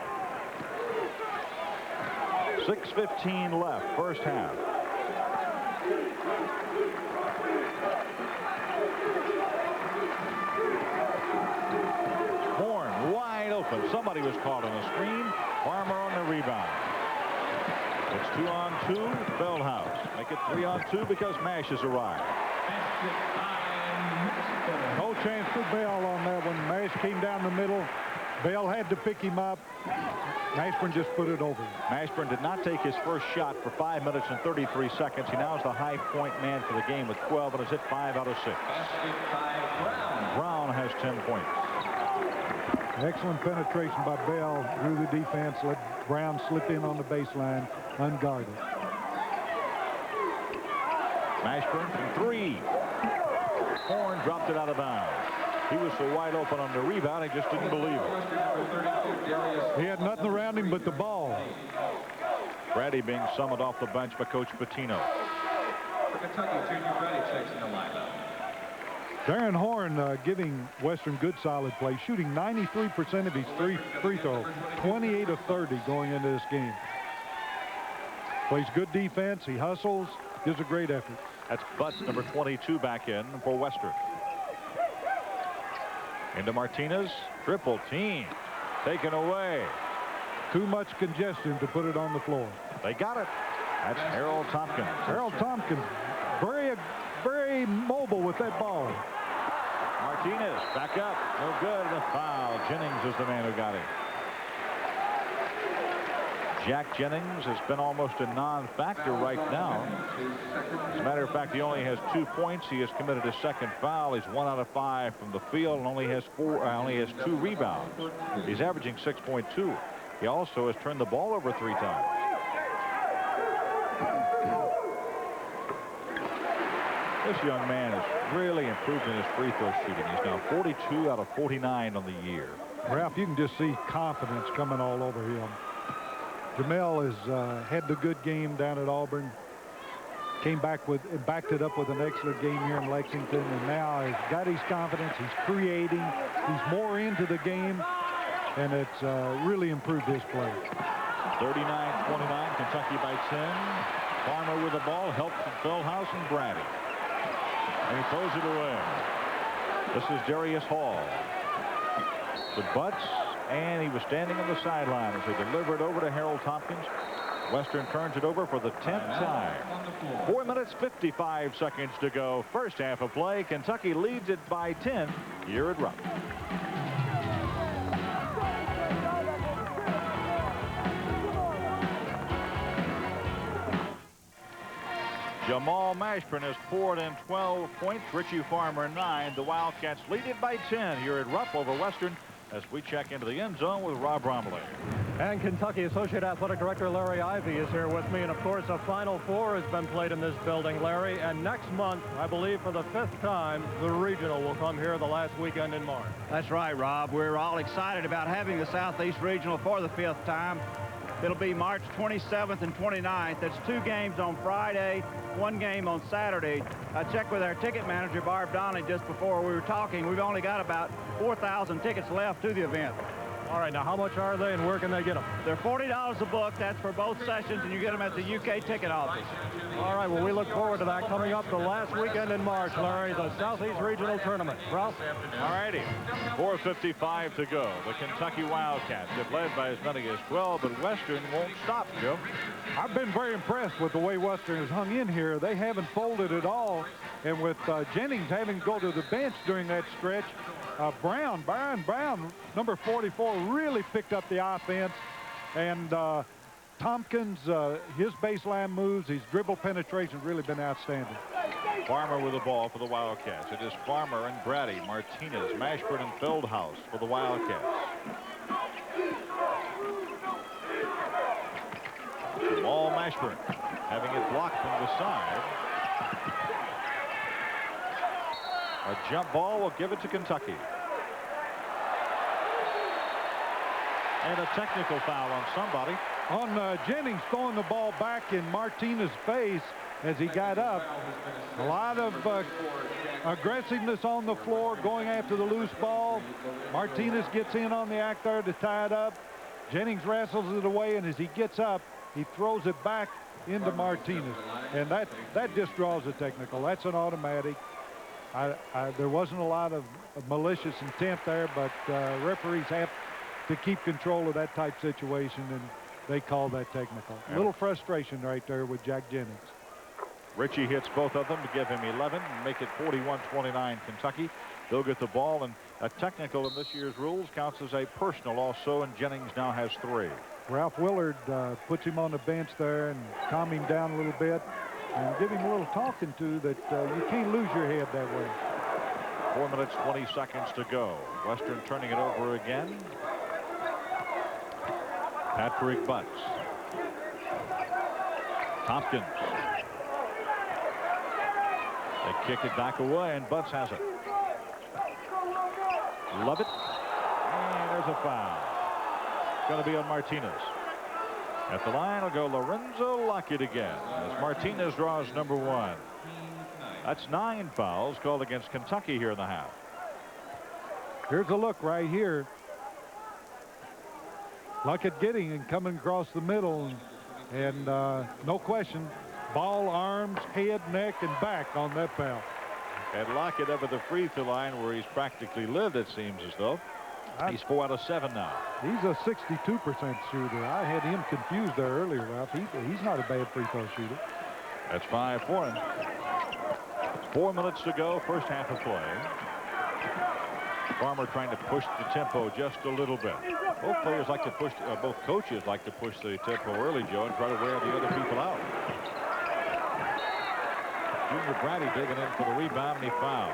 6:15 left, first half. Horn wide open. Somebody was caught on the screen. Farmer on the rebound. It's 2-on-2. Feldhaus. Make it 3-on-2 because Mash has arrived. No chance for Bell on that one. Mash came down the middle. Bell had to pick him up. Mashburn just put it over. Mashburn did not take his first shot for 5 minutes and 33 seconds. He now is the high point man for the game with 12 and has hit 5 out of 6. Brown has 10 points. Excellent penetration by Bell. Drew the defense. Let Brown slip in on the baseline unguarded. Mashburn from 3. Horn dropped it out of bounds. He was so wide open on the rebound, he just didn't believe it. He had nothing around him but the ball. Brady being summoned off the bench by Coach Patino. For Kentucky, Junior Brady checks in the lineup. Darren Horn giving Western good solid play, shooting 93% of his free throw, 28 of 30 going into this game. Plays good defense. He hustles, gives a great effort. That's Butts, number 22, back in for Western. Into Martinez. Triple team. Taken away. Too much congestion to put it on the floor. They got it. That's Harold Tompkins. Harold Tompkins, very mobile with that ball. Martinez back up. No good. The foul. Jennings is the man who got it. Jack Jennings has been almost a non-factor right now. As a matter of fact, he only has 2 points. He has committed his second foul. He's 1 out of 5 from the field and only has 2 rebounds. He's averaging 6.2. He also has turned the ball over 3 times. This young man has really improved in his free throw shooting. He's now 42 out of 49 on the year. Ralph, you can just see confidence coming all over him. Jamel has had the good game down at Auburn. Came back with, backed it up with an excellent game here in Lexington, and now he's got his confidence. He's creating. He's more into the game, and it's really improved his play. 39-29, Kentucky by 10. Farmer with the ball, helped from Feldhaus and Brady. And he throws it away. This is Darius Hall. The Butts, and he was standing on the sideline as they delivered over to Harold Tompkins. Western turns it over for the 10th time. 4 minutes, 55 seconds to go. First half of play. Kentucky leads it by 10 here at Rupp. Jamal Mashburn has poured in 12 points. Richie Farmer 9. The Wildcats lead it by 10 here at Rupp over Western as we check into the end zone with Rob Bromley. And Kentucky Associate Athletic Director Larry Ivey is here with me. And, of course, a Final Four has been played in this building, Larry. And next month, I believe for the 5th time, the regional will come here the last weekend in March. That's right, Rob. We're all excited about having the Southeast Regional for the 5th time. It'll be March 27th and 29th. That's 2 games on Friday, 1 game on Saturday. I checked with our ticket manager, Barb Donnelly, just before we were talking. We've only got about 4,000 tickets left to the event. All right, now how much are they and where can they get them? They're $40 a book. That's for both sessions, and you get them at the UK ticket office. All right, well, we look forward to that coming up the last weekend in March, Larry, the Southeast Regional Tournament. Ralph? All righty, 4:55 to go. The Kentucky Wildcats have led by as many as 12, but Western won't stop, Joe. I've been very impressed with the way Western has hung in here. They haven't folded at all, and with Jennings having to go to the bench during that stretch, Byron Brown, number 44, really picked up the offense. And Tompkins, his baseline moves, his dribble penetration has really been outstanding. Farmer with the ball for the Wildcats. It is Farmer and Brady, Martinez, Mashburn, and Feldhaus for the Wildcats. Jamal Mashburn having it blocked from the side. A jump ball will give it to Kentucky. And a technical foul on somebody. On Jennings throwing the ball back in Martinez's face as he got up. A lot of aggressiveness on the floor, going after the loose ball. Martinez gets in on the act there to tie it up. Jennings wrestles it away, and as he gets up, he throws it back into Martinez. And that just draws a technical. That's an automatic. There wasn't a lot of malicious intent there, but referees have to keep control of that type situation, and they call that technical. A little frustration right there with Jack Jennings. Richie hits both of them to give him 11 and make it 41-29 Kentucky. They'll get the ball, and a technical in this year's rules counts as a personal also, and Jennings now has 3. Ralph Willard puts him on the bench there and calm him down a little bit and give him a little talking to that you can't lose your head that way. 4 minutes, 20 seconds to go. Western turning it over again. Patrick Butts. Tompkins. They kick it back away, and Butts has it. Lovett. And there's a foul. It's going to be on Martinez. At the line will go Lorenzo Lockett again as Martinez draws number 1. That's 9 fouls called against Kentucky here in the half. Here's a look right here. Lockett getting and coming across the middle, and no question, ball, arms, head, neck, and back on that foul. And Lockett up at the free throw line where he's practically lived, it seems as though. He's 4 out of 7 now. He's a 62% shooter. I had him confused there earlier, Ralph. He's not a bad free throw shooter. That's 5 for him. 4 minutes to go, first half of play. Farmer trying to push the tempo just a little bit. Both players like to push, both coaches like to push the tempo early, Joe, and try to wear the other people out. Junior Brady digging in for the rebound, and he fouled.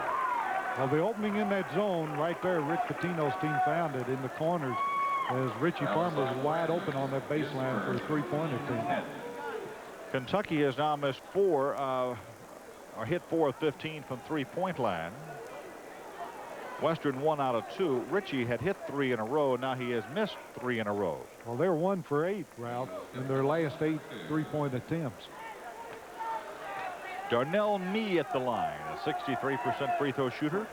Well, the opening in that zone right there, Rick Pitino's team found it in the corners as Richie Farmer was wide open on that baseline for a three-pointer team. Kentucky has now missed 4, or hit 4 of 15 from three-point line. Western 1 out of 2. Richie had hit 3 in a row. Now he has missed 3 in a row. Well, they're 1 for 8, Ralph, in their last 8 three-point attempts. Darnell Mee at the line, a 63% free throw shooter.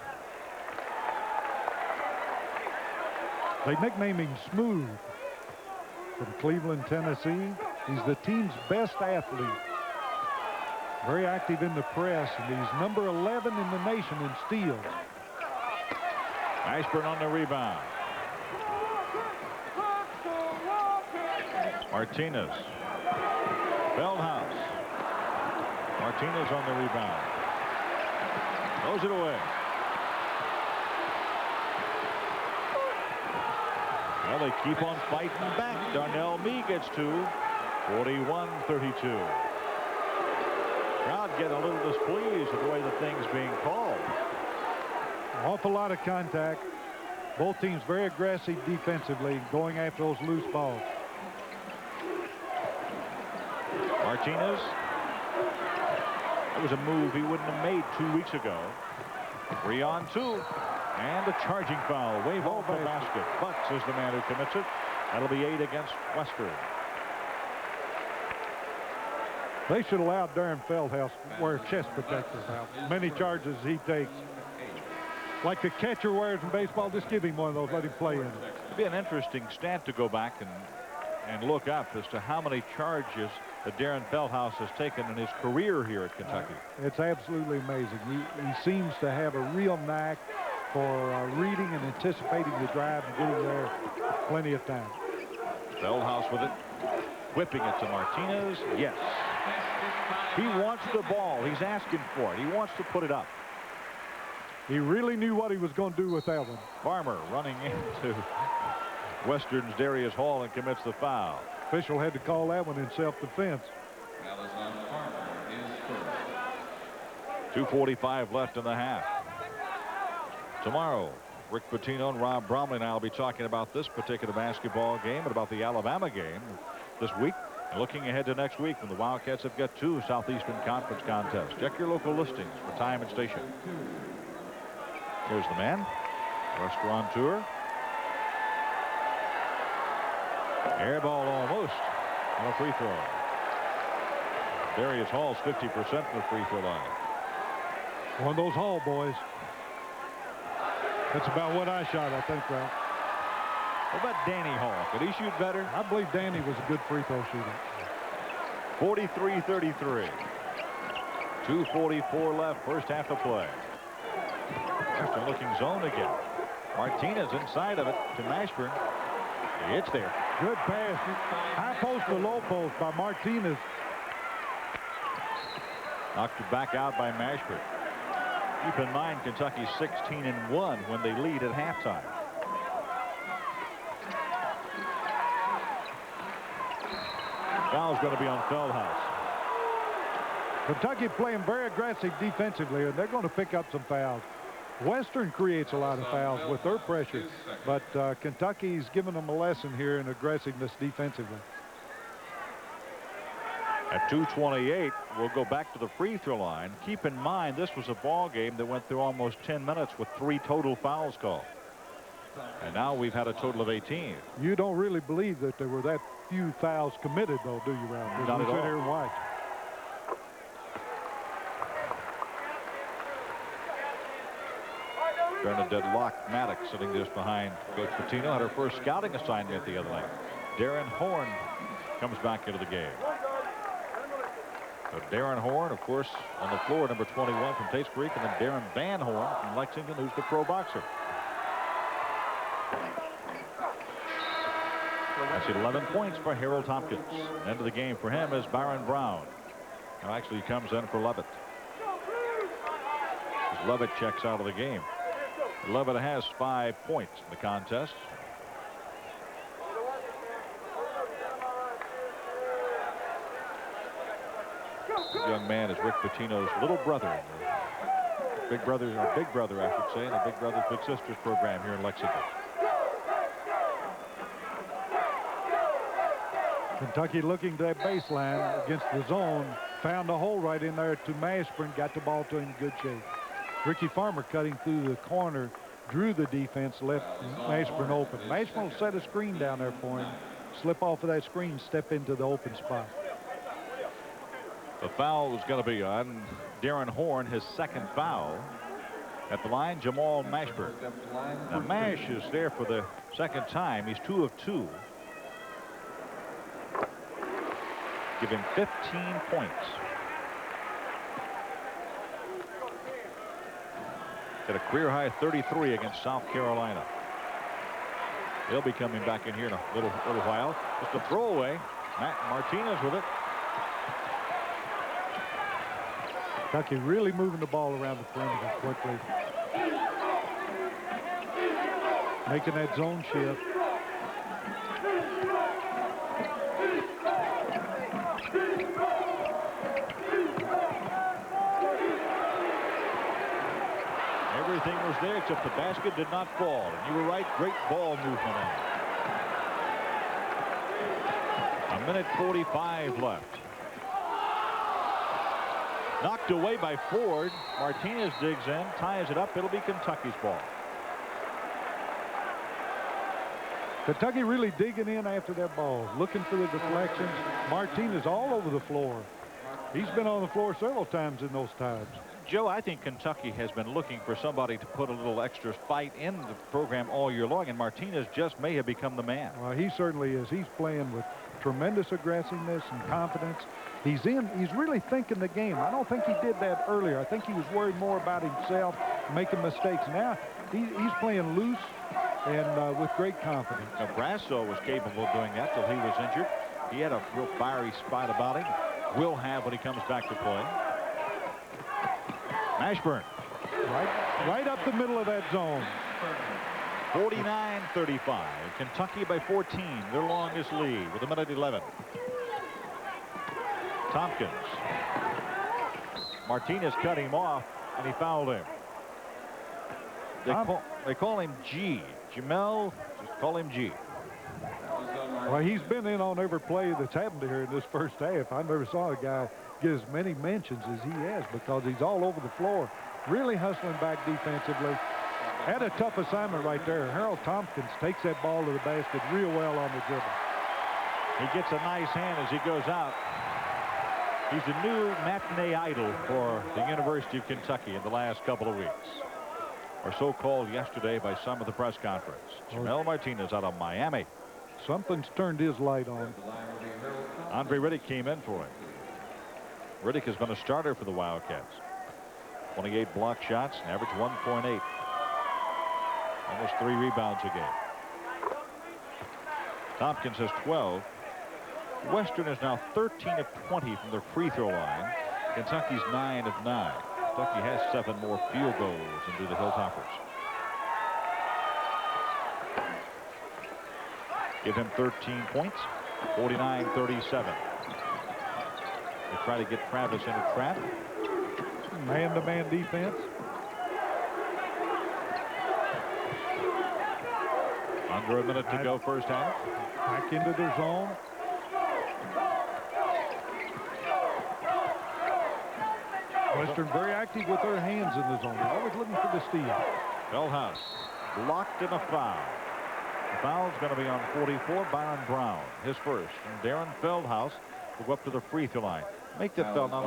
They nickname him Smooth. From Cleveland, Tennessee. He's the team's best athlete. Very active in the press, and he's number 11 in the nation in steals. Ashburn on the rebound. Martinez. Feldhaus. Martinez on the rebound. Throws it away. Well, they keep on fighting back. Darnell Mee gets two. 41-32. Crowd getting a little displeased with the way the thing's being called. Awful lot of contact. Both teams very aggressive defensively, going after those loose balls. Martinez. That was a move he wouldn't have made 2 weeks ago. 3 on 2. And a charging foul. Wave off the basket. Butts is the man who commits it. That'll be 8 against Western. They should allow Darren Feldhaus to wear chest protectors. Many charges he takes. Like the catcher wears in baseball, just give him one of those, let him play in it. It'd be an interesting stat to go back and look up as to how many charges that Darren Feldhaus has taken in his career here at Kentucky. It's absolutely amazing. He seems to have a real knack for reading and anticipating the drive and getting there plenty of time. Feldhaus with it, whipping it to Martinez. Yes. He wants the ball. He's asking for it. He wants to put it up. He really knew what he was going to do with that one. Farmer running into Western's Darius Hall and commits the foul. Official had to call that one in self-defense. 2:45 left in the half. Tomorrow, Rick Pitino and Rob Bromley and I will be talking about this particular basketball game and about the Alabama game this week. And looking ahead to next week when the Wildcats have got 2 Southeastern Conference contests. Check your local listings for time and station. Here's the man. Restaurateur. Air ball almost on a free throw. Darius Hall's 50% from the free throw line. One of those Hall boys. That's about what I shot, I think, Ralph. What about Danny Hall? Could he shoot better? I believe Danny was a good free throw shooter. 43-33. 2:44 left, first half of play. Just a looking zone again. Martinez inside of it to Mashburn. It's there. Good pass. High post to low post by Martinez. Knocked it back out by Mashburn. Keep in mind, Kentucky's 16-1 when they lead at halftime. Foul's going to be on Feldhaus. Kentucky playing very aggressive defensively, and they're going to pick up some fouls. Western creates a lot of fouls with their pressure, but Kentucky's giving them a lesson here in aggressiveness defensively. At 2:28, we'll go back to the free throw line. Keep in mind, this was a ball game that went through almost 10 minutes with 3 total fouls called. And now we've had a total of 18. You don't really believe that there were that few fouls committed, though, do you, Ralph? Not at all. Sit here and watch. Bernadette Locke-Maddox sitting just behind Coach Pitino. Had her first scouting assignment the other night. Darren Horn comes back into the game. So Darren Horn, of course, on the floor, number 21 from Tates Creek, and then Darren Van Horn from Lexington, who's the pro boxer. That's 11 points for Harold Tompkins. End of the game for him is Byron Brown. Now actually comes in for Levitt. As Levitt checks out of the game. Levitt has 5 points in the contest. This young man is Rick Pitino's little brother. Big brother, or big brother, I should say, in the Big Brothers Big Sisters program here in Lexington. Kentucky looking to that baseline against the zone. Found a hole right in there to Mashburn. Got the ball to him in good shape. Ricky Farmer cutting through the corner. Drew the defense. Left Mashburn open. Mashburn will set a screen down there for him. Slip off of that screen. Step into the open spot. The foul is going to be on Darren Horn his second foul. At the line, Jamal Mashburn. Now, Mash is there for the second time. He's 2 of 2. Give him 15 points. Got a career high 33 against South Carolina. He'll be coming back in here in a little while. Just a throwaway. Matt Martinez with it. Kentucky really moving the ball around the perimeter quickly. Making that zone shift. Everything was there except the basket did not fall. And you were right, great ball movement. A minute 45 left. Knocked away by Ford. Martinez digs in, ties it up. It'll be Kentucky's ball. Kentucky really digging in after that ball, looking for the deflections. Martinez all over the floor. He's been on the floor several times in those times. Joe, I think Kentucky has been looking for somebody to put a little extra fight in the program all year long, and Martinez just may have become the man. Well, he certainly is. He's playing with tremendous aggressiveness and confidence. He's really thinking the game. I don't think he did that earlier. I think he was worried more about himself, making mistakes. Now he's playing loose and with great confidence. Now, Brasso was capable of doing that till he was injured. He had a real fiery spot about him. Will have when he comes back to play. Mashburn. Right up the middle of that zone. 49-35. Kentucky by 14. Their longest lead with a minute 11. Tompkins. Martinez cut him off, and he fouled him. They call him G. Jamel, just call him G. Well, he's been in on every play that's happened here in this first half. I never saw a guy get as many mentions as he has because he's all over the floor, really hustling back defensively. Had a tough assignment right there. Harold Tompkins takes that ball to the basket real well on the dribble. He gets a nice hand as he goes out. He's the new matinee idol for the University of Kentucky in the last couple of weeks, or so called yesterday by some at the press conference. Jamel Martinez out of Miami. Something's turned his light on. Andre Riddick came in for him. Riddick has been a starter for the Wildcats. 28 block shots, an average 1.8. Almost 3 rebounds a game. Tompkins has 12. Western is now 13 of 20 from the free throw line. Kentucky's 9 of 9. Kentucky has 7 more field goals than do the Hilltoppers. Give him 13 points. 49-37. They try to get Travis in a trap. Man-to-man defense. Under a minute to go first half. Back into their zone. Western very active with their hands in the zone. They're always looking for the steal. Feldhaus blocked in a foul. The foul's going to be on 44, Byron Brown, his first. And Darren Feldhaus will go up to the free throw line. Make that foul not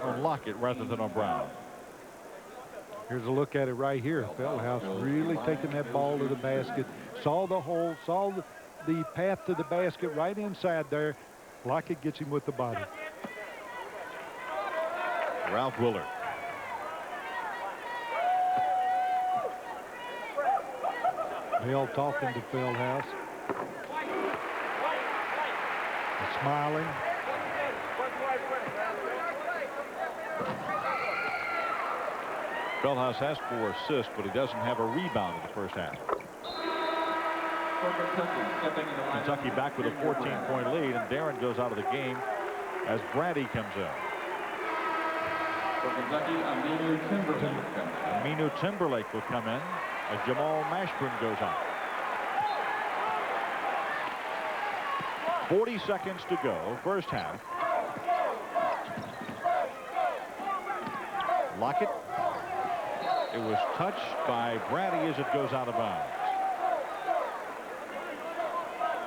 on Lockett rather than on Brown. Here's a look at it right here. Feldhaus really taking that ball to the basket. Saw the hole, saw the path to the basket right inside there. Lockett gets him with the body. Ralph Willard. Bell talking to Feldhaus. Smiling. Feldhaus has 4 assists, but he doesn't have a rebound in the first half. Kentucky back with a 14-point lead, and Darren goes out of the game as Brady comes in. For Kentucky, Aminu Timberlake will come in as Jamal Mashburn goes out. 40 seconds to go, first half. Lockett. It was touched by Brady as it goes out of bounds.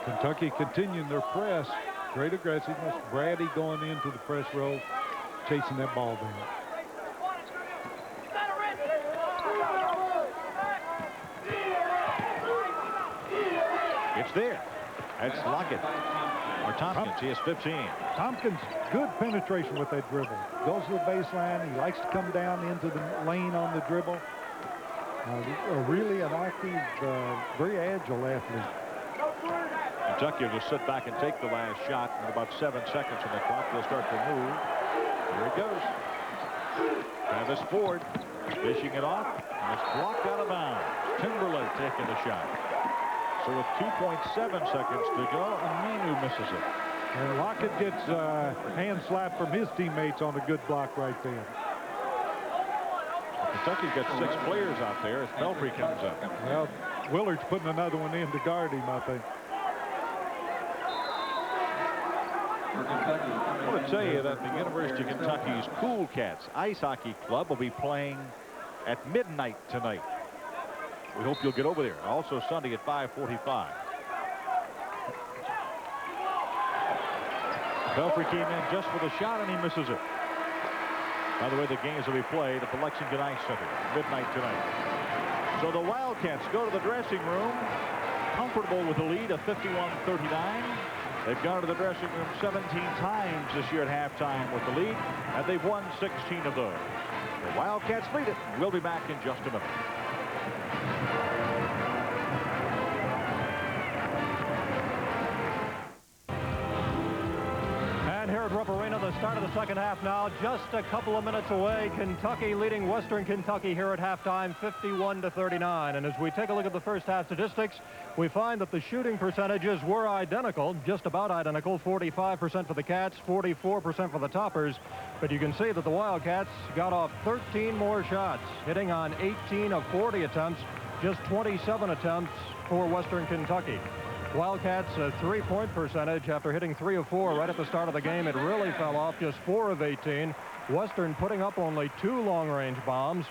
Kentucky continuing their press. Great aggressiveness. Brady going into the press row, chasing that ball down. It's there. That's Lockett. Or Tompkins. He has 15. Tompkins, good penetration with that dribble. Goes to the baseline. He likes to come down into the lane on the dribble. Really an active, very agile athlete. Kentucky will just sit back and take the last shot. In about 7 seconds on the clock, they'll start to move. Here it goes. Travis Ford dishing it off. And it's blocked out of bounds. Timberlake taking the shot. So with 2.7 seconds to go, Aminu misses it. And Lockett gets a hand slap from his teammates on a good block right there. Kentucky's got 6 players out there as Belfry comes up. Well, Willard's putting another one in to guard him, I think. I want to tell you that the University of Kentucky's Cool Cats Ice Hockey Club will be playing at midnight tonight. We hope you'll get over there. Also Sunday at 5:45. Belfry came in just for the shot and he misses it. By the way, the games will be played at the Lexington Ice Center midnight tonight. So the Wildcats go to the dressing room comfortable with a lead of 51-39. They've gone to the dressing room 17 times this year at halftime with the lead, and they've won 16 of those. The Wildcats lead it. We'll be back in just a minute. And here at Rupp Arena, the start of the second half now, just a couple of minutes away. Kentucky leading Western Kentucky here at halftime, 51-39. And as we take a look at the first half statistics, we find that the shooting percentages were identical, just about identical, 45% for the Cats, 44% for the Toppers. But you can see that the Wildcats got off 13 more shots, hitting on 18 of 40 attempts, just 27 attempts for Western Kentucky. Wildcats a 3-point percentage after hitting 3 of 4 right at the start of the game. It really fell off, just 4 of 18. Western putting up only 2 long-range bombs.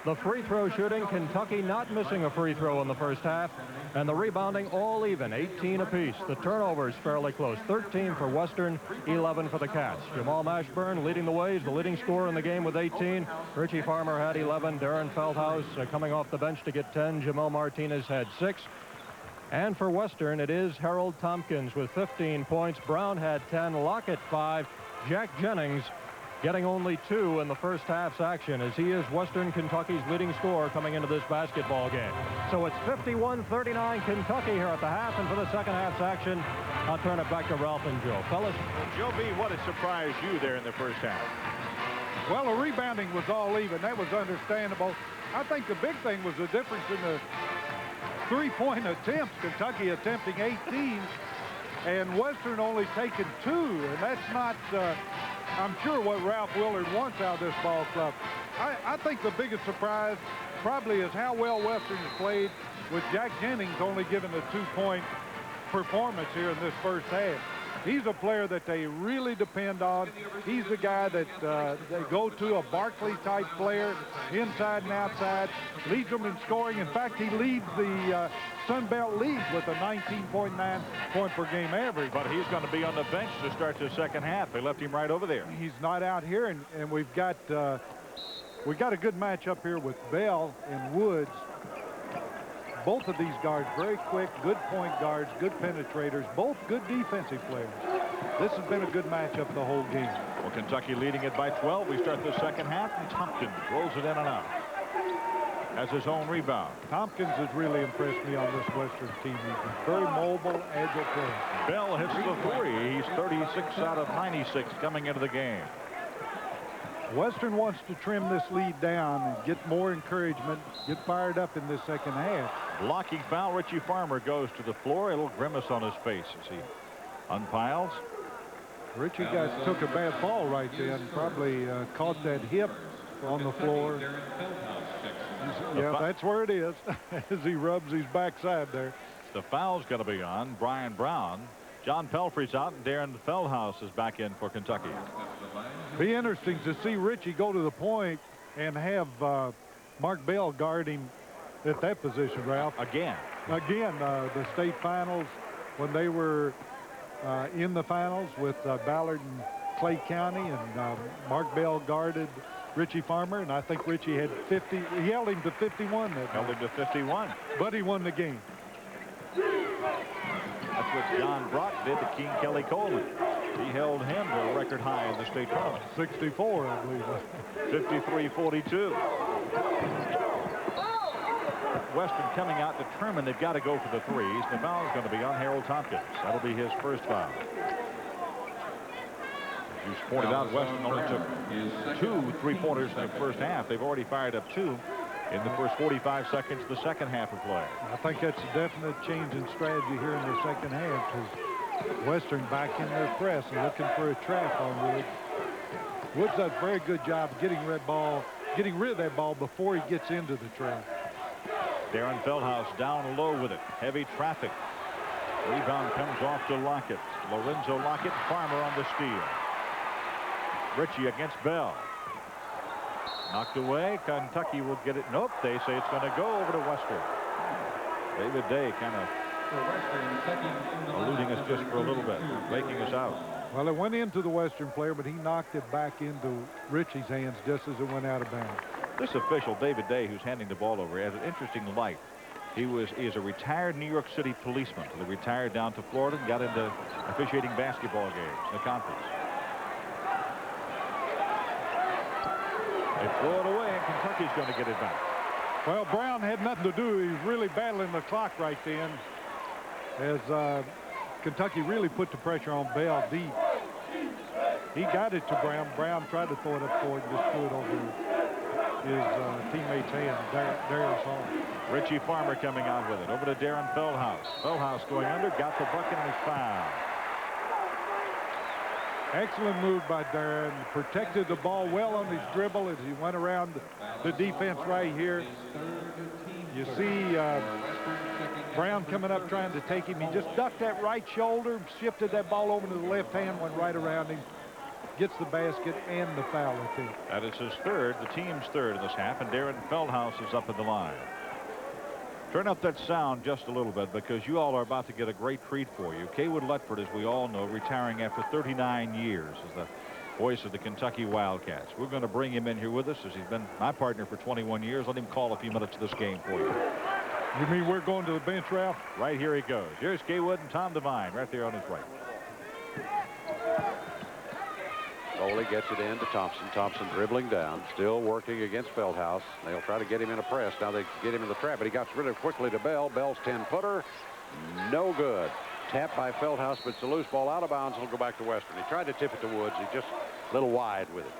The free throw shooting, Kentucky not missing a free throw in the first half. And the rebounding all even, 18 apiece. The turnovers fairly close, 13 for Western, 11 for the Cats. Jamal Mashburn leading the way, the leading scorer in the game with 18. Richie Farmer had 11. Darren Feldhaus coming off the bench to get 10. Jamel Martinez had 6. And for Western, it is Harold Tompkins with 15 points. Brown had 10, Lockett 5. Jack Jennings getting only 2 in the first half's action, as he is Western Kentucky's leading scorer coming into this basketball game. So it's 51-39 Kentucky here at the half, and for the second half's action, I'll turn it back to Ralph and Joe. Fellas. Joe B., what has surprised you there in the first half? Well, the rebounding was all even. That was understandable. I think the big thing was the difference in the three-point attempts. Kentucky attempting 18 and Western only taking 2, and that's not I'm sure what Ralph Willard wants out of this ball club. I think the biggest surprise probably is how well Western has played, with Jack Jennings only giving a 2-point performance here in this first half. He's a player that they really depend on. He's the guy that they go to, a Barkley-type player, inside and outside, leads them in scoring. In fact, he leads the Sun Belt League with a 19.9 point per game average. But he's going to be on the bench to start the second half. They left him right over there. He's not out here, and we've got a good matchup here with Bell and Woods. Both of these guards very quick, good point guards, good penetrators, both good defensive players. This has been a good matchup the whole game. Well, Kentucky leading it by 12. We start the second half, and Tompkins rolls it in and out. Has his own rebound. Tompkins has really impressed me on this Western team. He's a very mobile, agile player. Bell hits the 3. He's 36 out of 96 coming into the game. Western wants to trim this lead down and get more encouragement, get fired up in this second half. Blocking foul, Richie Farmer goes to the floor. A little grimace on his face as he unpiles. Richie took a bad fall right then, probably caught that hip on the floor. Yeah, that's where it is, as he rubs his backside there. The foul's going to be on Brian Brown. John Pelfrey's out, and Darren Feldhaus is back in for Kentucky. Be interesting to see Richie go to the point and have Mark Bell guard him at that position, Ralph. Again, the state finals, when they were in the finals with Ballard and Clay County, and Mark Bell guarded Richie Farmer, and I think Richie had 50. He held him to 51 that night. Held him to 51. But he won the game. That's what John Brock did to King Kelly Coleman. He held him to a record high in the state tournament. 64, I believe. 53-42. Western coming out determined they've got to go for the threes. The foul is going to be on Harold Tompkins. That'll be his first foul. As you pointed out, Western only took 2 3-pointers in the first half. They've already fired up 2 in the first 45 seconds of the second half of play. I think that's a definite change in strategy here in the second half, because Western back in their press and looking for a trap on Woods. Woods does a very good job of getting rid of that ball before he gets into the trap. Darren Feldhaus down low with it. Heavy traffic. Rebound comes off to Lockett. Lorenzo Lockett, Farmer on the steal. Ritchie against Bell. Knocked away. Kentucky will get it. Nope, they say it's going to go over to Western. David Day kind of eluding us just for a little bit, making us out. Well, it went into the Western player, but he knocked it back into Ritchie's hands just as it went out of bounds. This official, David Day, who's handing the ball over, has an interesting life. He is a retired New York City policeman. He retired down to Florida and got into officiating basketball games in the conference. They throw it away, and Kentucky's going to get it back. Well, Brown had nothing to do. He was really battling the clock right then, as Kentucky really put the pressure on Bell deep. He got it to Brown. Brown tried to throw it up forward and just threw it over his teammate's hand. Darius Hall. Richie Farmer coming out with it. Over to Darren Feldhaus. Feldhaus going under, got the bucket, and he's fouled. Excellent move by Darren. Protected the ball well on his dribble as he went around the defense right here. You see Brown coming up trying to take him. He just ducked that right shoulder, shifted that ball over to the left hand, went right around him, gets the basket and the foul, I think. That is his third, the team's third in this half, and Darren Feldhaus is up in the line. Turn up that sound just a little bit, because you all are about to get a great treat for you. Kaywood Letford, as we all know, retiring after 39 years as the voice of the Kentucky Wildcats. We're going to bring him in here with us, as he's been my partner for 21 years. Let him call a few minutes of this game for you. You mean we're going to the bench, Ralph? Right here he goes. Here's Kaywood and Tom Devine right there on his right. Foley gets it in to Thompson. Thompson dribbling down, still working against Feldhaus. They'll try to get him in a press. Now they get him in the trap, but he got rid of quickly to Bell. Bell's 10-footer. No good. Tapped by Feldhaus, but it's a loose ball out of bounds. He'll go back to Western. He tried to tip it to Woods. He just a little wide with it.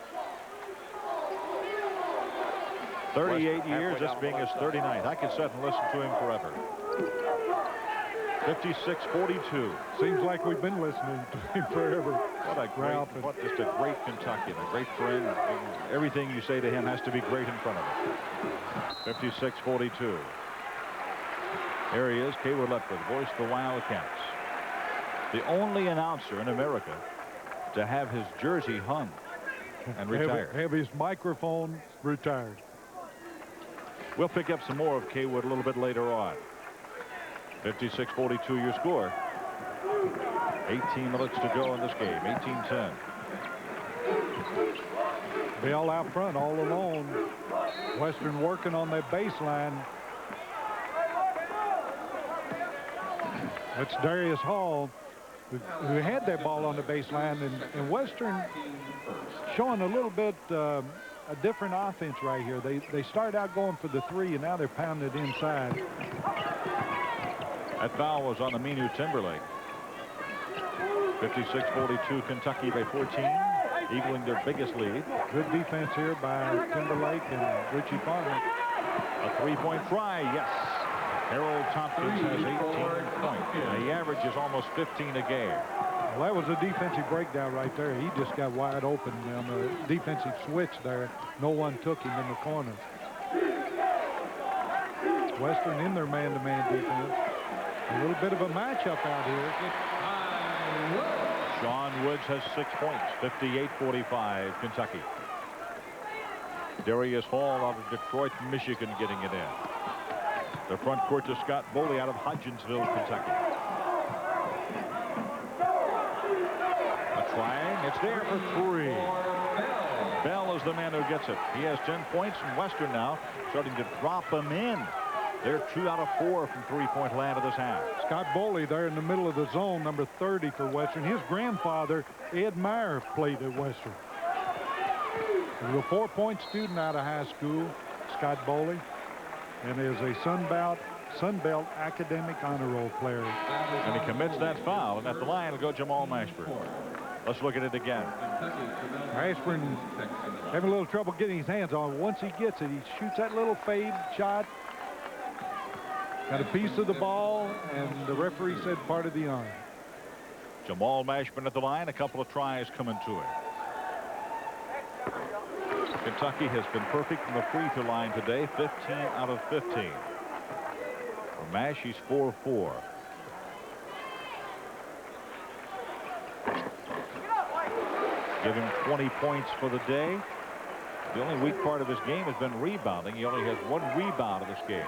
38 years, this being his 39th. I could sit and listen to him forever. 56-42. Seems like we've been listening to him forever. What a great, just a great Kentuckian, a great friend. Everything you say to him has to be great in front of him. 56-42. There he is, Kaywood Letford, voice of the Wildcats. The only announcer in America to have his jersey hung and retired. Have his microphone retired. We'll pick up some more of Kaywood a little bit later on. 56-42 your score. 18 minutes to go in this game. 18-10. Bell out front all alone. Western working on that baseline. That's Darius Hall, who had that ball on the baseline, and Western showing a little bit a different offense right here. They started out going for the three, and now they're pounding it inside. That foul was on the Aminu Timberlake. 56-42, Kentucky by 14, equaling their biggest lead. Good defense here by Timberlake and Richie Farmer. A three-point try, yes. Harold Tompkins has 18 points. And he averages almost 15 a game. Well, that was a defensive breakdown right there. He just got wide open on the defensive switch there. No one took him in the corner. Western in their man-to-man defense. A little bit of a matchup out here. Sean Woods has 6 points. 58-45 Kentucky. Darius Hall out of Detroit, Michigan, getting it in. The front court to Scott Boley out of Hodgensville, Kentucky. A trying. It's there for three. Bell is the man who gets it. He has 10 points, and Western now starting to drop him in. They're 2 out of 4 from three-point land of this half. Scott Boley there in the middle of the zone, number 30 for Western. His grandfather, Ed Meyer, played at Western. He was a 4-point student out of high school, Scott Boley, and is a Sun Belt Academic Honor Roll player. And he commits that foul, and at the line will go Jamal Mashburn. Let's look at it again. Mashburn having a little trouble getting his hands on it. Once he gets it, he shoots that little fade shot. Got a piece of the ball, and the referee said part of the honor. Jamal Mashburn at the line. A couple of tries coming to him. Kentucky has been perfect from the free throw line today, 15 out of 15. For Mash, he's 4-4. Give him 20 points for the day. The only weak part of his game has been rebounding. He only has 1 rebound in this game.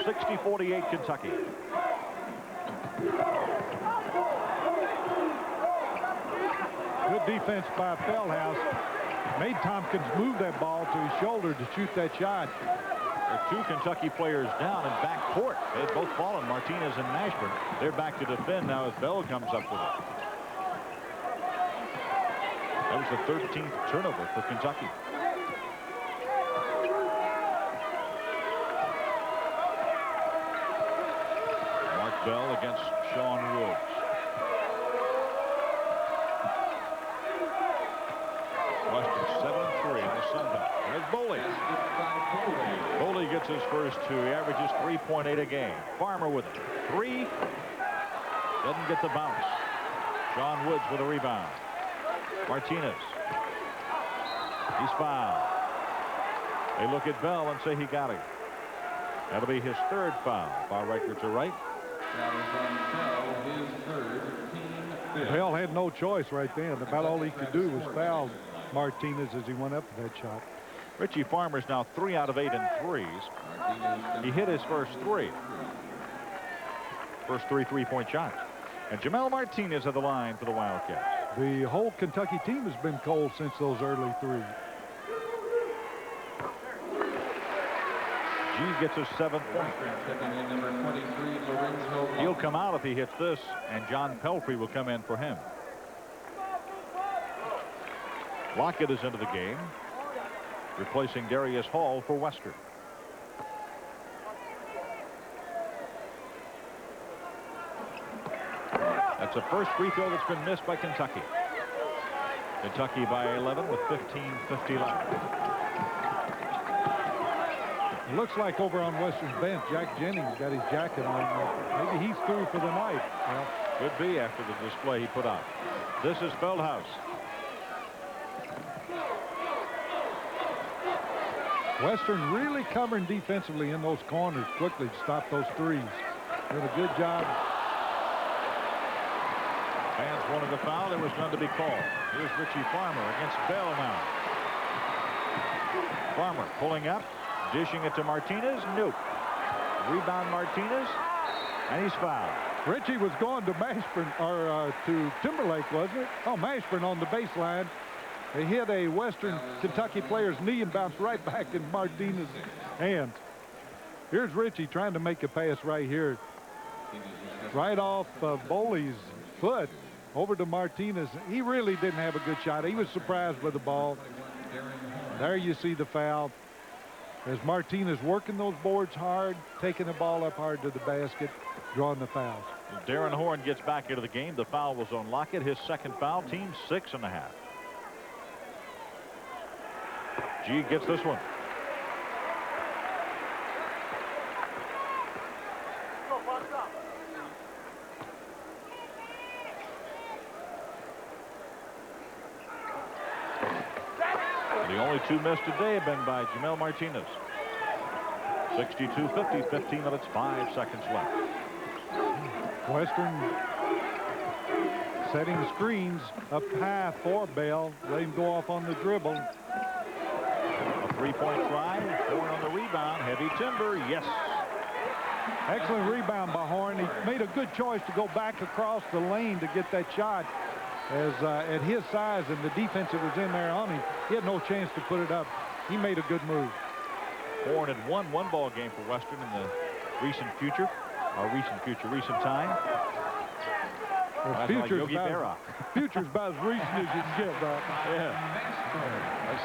60-48 Kentucky. Good defense by Feldhouse. Made Tompkins move that ball to his shoulder to shoot that shot. There are 2 Kentucky players down in back court. They've both fallen, Martinez and Mashburn. They're back to defend now as Bell comes up with it. That was the 13th turnover for Kentucky. Mark Bell against Sean Woods. Western 7-3 in the Sun Belt. There's Boley. Boley gets his first 2. He averages 3.8 a game. Farmer with it. 3. Doesn't get the bounce. Sean Woods with a rebound. Martinez. He's fouled. They look at Bell and say he got it. That'll be his 3rd foul. Far record to right. Bell had no choice right then. About all he could do was foul Martinez as he went up for that shot. Richie Farmer's now 3 out of 8 in threes. He hit his first 3. First 3 3-point shots. And Jamel Martinez at the line for the Wildcats. The whole Kentucky team has been cold since those early 3s. G gets his 7th point. He'll come out if he hits this, and John Pelfrey will come in for him. Lockett is into the game, replacing Darius Hall for Western. That's the first free throw that's been missed by Kentucky. Kentucky by 11 with 15:50 left. It looks like over on Western's bench, Jack Jennings got his jacket on. Maybe he's through for the night. Well, could be after the display he put on. This is Feldhouse. Western really covering defensively in those corners quickly to stop those 3s. Did a good job. Fans wanted a foul. There was none to be called. Here's Richie Farmer against Bell now. Farmer pulling up, dishing it to Martinez. Nope. Rebound Martinez, and he's fouled. Richie was going to Mashburn, or to Timberlake, wasn't it? Oh, Mashburn on the baseline. They hit a Western Kentucky player's knee and bounced right back in Martinez's hands. Here's Richie trying to make a pass right here. Right off Boley's foot over to Martinez. He really didn't have a good shot. He was surprised by the ball. There you see the foul. As Martinez working those boards hard, taking the ball up hard to the basket, drawing the fouls. Darren Horn gets back into the game. The foul was on Lockett. His 2nd foul. Team 6.5. G gets this one. The only 2 missed today have been by Jamel Martinez. 62-50, 15 minutes, 5 seconds left. Western setting screens up high for Bell. Let him go off on the dribble. A 3-point try. Horn on the rebound. Heavy timber. Yes. Excellent rebound by Horn. He made a good choice to go back across the lane to get that shot. As at his size and the defense that was in there on him, he had no chance to put it up. He made a good move. Horn had won 1 ball game for Western in the recent future, or recent time. Well, future's about as recent as you can get, Bob. Yeah. That's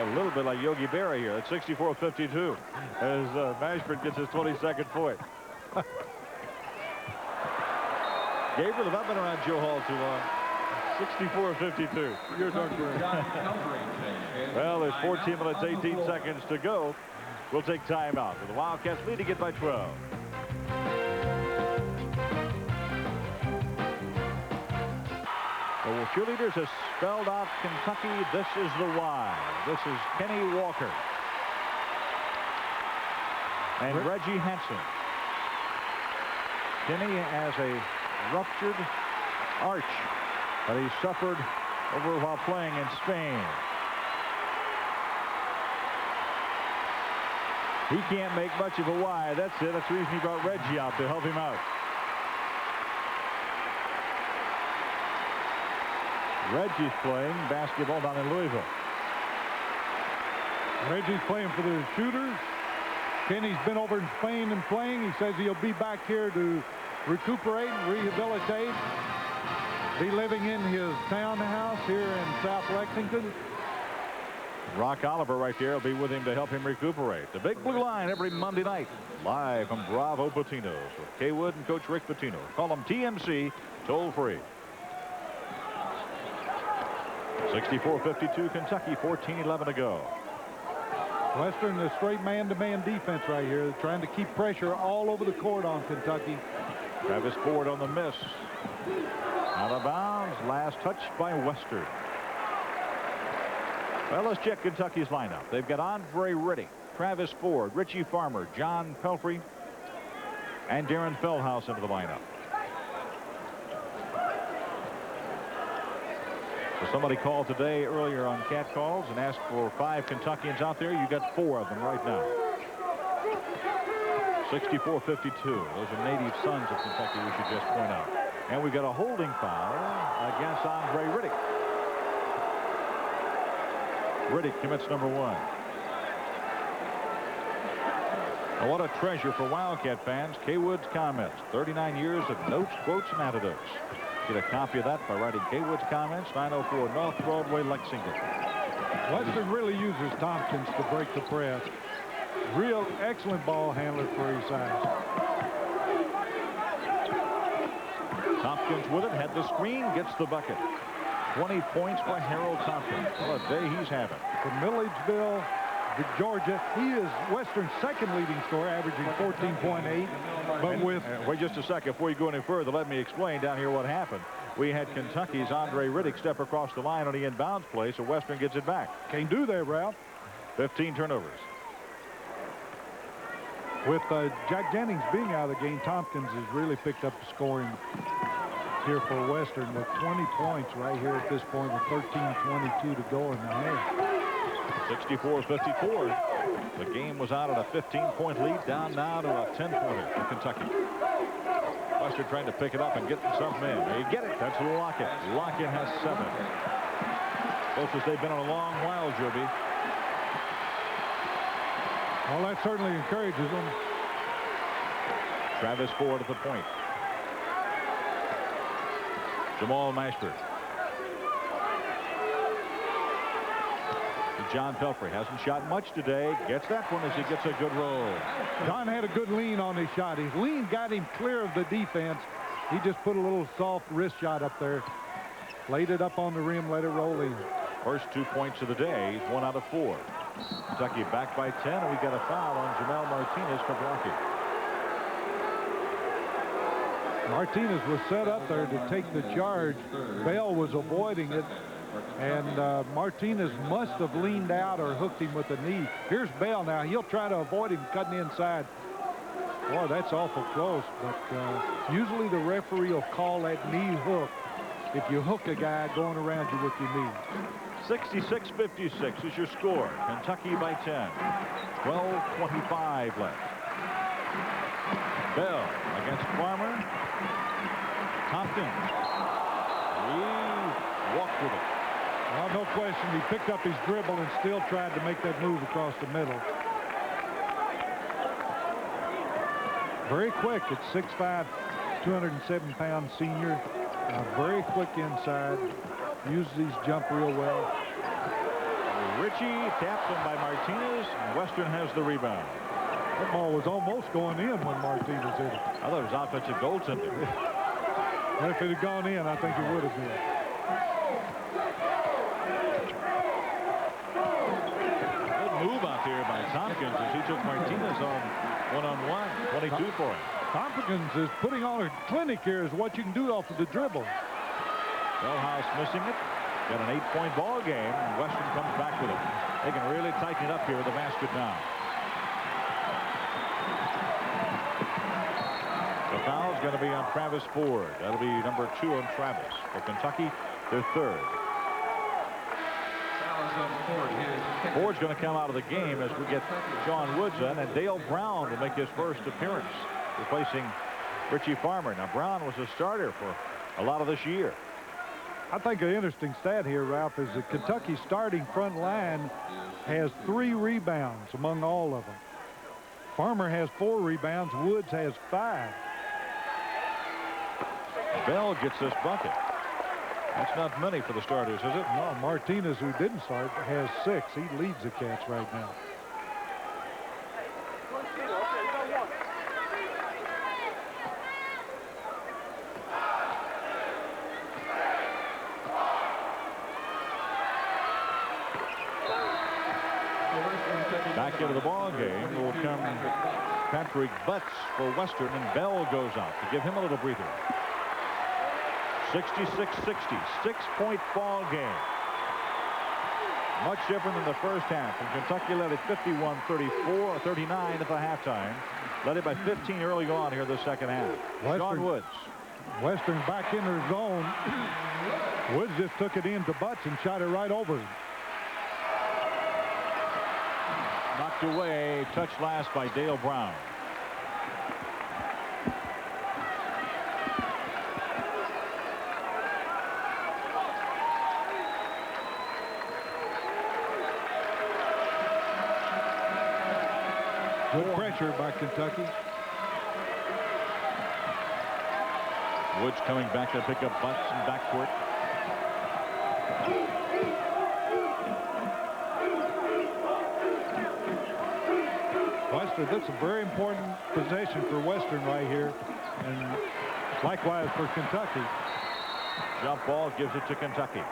a little bit like Yogi Berra here at 64-52 as Mashburn gets his 22nd point. Gabriel, have I been around Joe Hall too long? 64-52. You're darn correct. Well, there's 14 minutes, 18 seconds to go. We'll take time out with the Wildcats leading it by 12. The cheerleaders have spelled out Kentucky. This is the Y. This is Kenny Walker and Reggie Hansen. Kenny has a ruptured arch that he suffered over while playing in Spain. He can't make much of a Y. That's it. That's the reason he brought Reggie out to help him out. Reggie's playing basketball down in Louisville. Reggie's playing for the Shooters. Kenny's been over in Spain and playing. He says he'll be back here to recuperate and rehabilitate. Be living in his townhouse here in South Lexington. Rock Oliver right there will be with him to help him recuperate. The Big Blue Line every Monday night, live from Bravo Patino's with Kay Wood and Coach Rick Pitino. Call them TMC, toll free. 64-52 Kentucky, 14-11 to go. Western, the straight man-to-man defense right here. They're trying to keep pressure all over the court on Kentucky. Travis Ford on the miss. Out of bounds. Last touch by Western. Well, let's check Kentucky's lineup. They've got Andre Riddick, Travis Ford, Richie Farmer, John Pelfrey, and Darren Feldhouse into the lineup. So somebody called today earlier on Cat Calls and asked for 5 Kentuckians out there. You got 4 of them right now. 64-52. Those are native sons of Kentucky, we should just point out. And we got a holding foul against Andre Riddick. Riddick commits number 1. Now, what a treasure for Wildcat fans. Kay Wood's comments. 39 years of notes, quotes, and anecdotes. Get a copy of that by writing Kay Wood's comments, 904 North Broadway, Lexington. Western really uses Tompkins to break the press. Real excellent ball handler for his size. Tompkins with it, had the screen, gets the bucket. 20 points by Harold Tompkins. What a day he's having. From Milledgeville, Georgia, he is Western's second leading scorer, averaging 14.8. But wait just a second before you go any further. Let me explain down here what happened. We had Kentucky's Andre Riddick step across the line on the inbounds play, so Western gets it back. Can't do that, Ralph. 15 turnovers. With Jack Jennings being out of the game, Tompkins has really picked up the scoring here for Western with 20 points right here at this point with 13:22 to go in the half. 64-54. The game was out at a 15-point lead, down now to a 10-pointer for Kentucky. Western trying to pick it up and get something in. They get it. That's Lockett. Lockett has 7. Closest they've been in a long while, Joby. Well, that certainly encourages them. Travis Ford at the point. Jamal Mashburn. John Pelfrey hasn't shot much today. Gets that one as he gets a good roll. John had a good lean on his shot. His lean got him clear of the defense. He just put a little soft wrist shot up there. Laid it up on the rim, let it roll in. First 2 points of the day. He's 1 out of 4. Kentucky back by 10, and we got a foul on Jamel Martinez for blocking. Martinez was set up there to take the charge. Bell was avoiding it. And Martinez must have leaned out or hooked him with a knee. Here's Bell now. He'll try to avoid him cutting inside. Boy, that's awful close. But usually the referee will call that knee hook if you hook a guy going around you with your knee. 66-56 is your score. Kentucky by 10. 12:25 left. Bell against Farmer. Tompkins. He walked with it. Well, no question. He picked up his dribble and still tried to make that move across the middle. Very quick at 6'5", 207-pound senior. Very quick inside. Uses his jump real well. Ritchie tapped him by Martinez. Western has the rebound. That ball was almost going in when Martinez hit it. I thought it was offensive goaltending. If it had gone in, I think it would have been. Good move out there by Tompkins as he took Martinez on one-on-one. 22 for him. Tompkins is putting on a clinic here as what you can do off of the dribble. Feldhaus missing it. Got an 8-point ball game. And Western comes back with it. They can really tighten it up here with the basket now. The foul's going to be on Travis Ford. That'll be number 2 on Travis. For Kentucky, their third. Ford's going to come out of the game as we get Sean Woods in, and Dale Brown will make his first appearance, replacing Richie Farmer. Now, Brown was a starter for a lot of this year. I think an interesting stat here, Ralph, is that Kentucky's starting front line has 3 rebounds among all of them. Farmer has 4 rebounds. Woods has 5. Bell gets this bucket. That's not many for the starters, is it? No, Martinez, who didn't start, has 6. He leads the Cats right now. Back into the ball game will come Patrick Butts for Western, and Bell goes out to give him a little breather. 66-60, 6-point ball game. Much different than the first half. And Kentucky led at 51-34, 39 at the halftime. Led it by 15 early on here the second half. Sean Woods. Western back in their zone. Woods just took it into Butts and shot it right over him. Knocked away, touched last by Dale Brown. Good pressure by Kentucky. Woods coming back to pick up Butts in backcourt. Western, that's a very important possession for Western right here, and likewise for Kentucky. Jump ball gives it to Kentucky.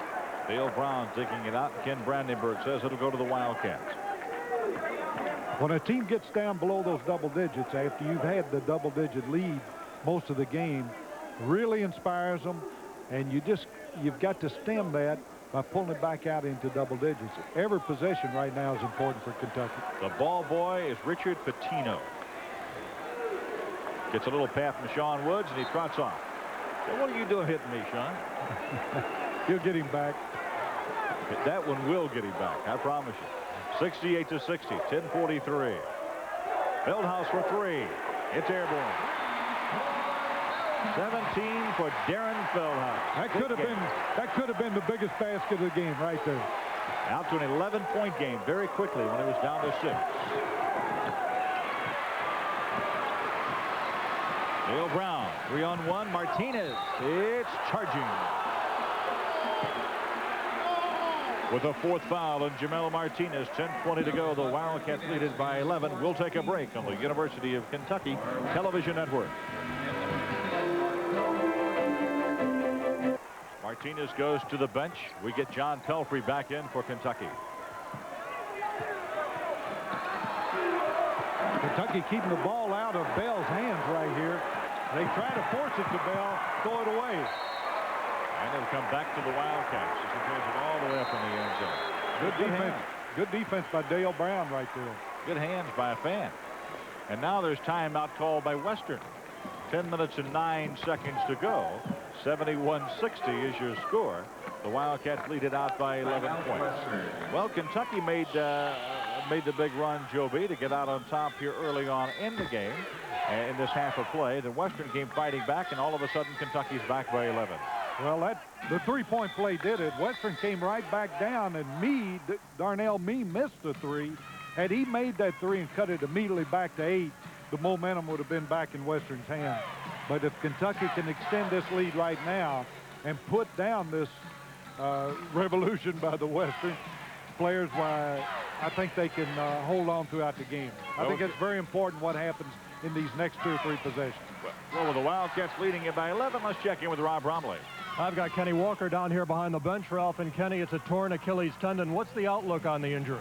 Dale Brown taking it out. Ken Brandenburg says it'll go to the Wildcats. When a team gets down below those double digits after you've had the double-digit lead most of the game, really inspires them, and you've got to stem that by pulling it back out into double digits. Every possession right now is important for Kentucky. The ball boy is Richard Pitino. Gets a little pat from Sean Woods, and he trots off. So what are you doing hitting me, Sean? You'll get him back. That one will get him back, I promise you. 68-60, 10:43. Feldhaus for 3. It's airborne. 17 for Darren Feldhaus. That could have been the biggest basket of the game right there. Out to an 11-point game very quickly when it was down to 6. Dale Brown, 3-on-1. Martinez, it's charging. With a 4th foul on Jamel Martinez. 10:20 to go. The Wildcats lead it by 11. We'll take a break on the University of Kentucky Television Network. Martinez goes to the bench. We get John Pelfrey back in for Kentucky. Kentucky keeping the ball out of Bell's hands right here. They try to force it to Bell, throw it away. And it'll come back to the Wildcats as he throws it all the way up in the end zone. Good defense. Good defense by Dale Brown right there. Good hands by a fan. And now there's timeout called by Western. 10 minutes and 9 seconds to go. 71-60 is your score. The Wildcats lead it out by 11 points. Well, Kentucky made the big run, Joe B, to get out on top here early on in the game. In this half of play, the Western came fighting back, and all of a sudden Kentucky's back by 11. Well, the 3-point play did it. Western came right back down, and Darnell Mee missed the 3. Had he made that 3 and cut it immediately back to 8, the momentum would have been back in Western's hands. But if Kentucky can extend this lead right now and put down this revolution by the Western players, why I think they can hold on throughout the game. I think it's very important what happens in these next 2 or 3 possessions. Well, with the Wildcats leading it by 11, let's check in with Rob Bromley. I've got Kenny Walker down here behind the bench, Ralph. And Kenny, it's a torn Achilles tendon. What's the outlook on the injury?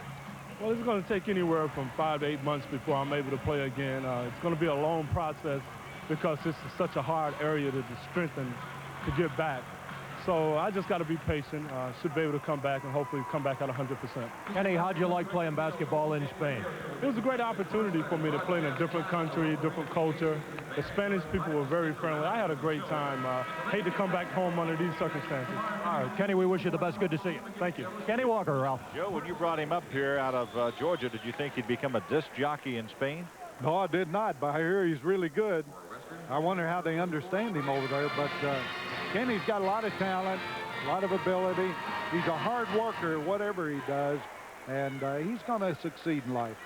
Well, it's going to take anywhere from 5 to 8 months before I'm able to play again. It's going to be a long process because this is such a hard area to strengthen to get back. So I just got to be patient. Should be able to come back and hopefully come back at 100%. Kenny, how'd you like playing basketball in Spain? It was a great opportunity for me to play in a different country, different culture. The Spanish people were very friendly. I had a great time. Hate to come back home under these circumstances. All right, Kenny, we wish you the best. Good to see you. Thank you. Kenny Walker, Ralph. Joe, when you brought him up here out of Georgia, did you think he'd become a disc jockey in Spain? No, I did not, but I hear he's really good. I wonder how they understand him over there, but Kenny's got a lot of talent, a lot of ability. He's a hard worker, whatever he does, and he's going to succeed in life.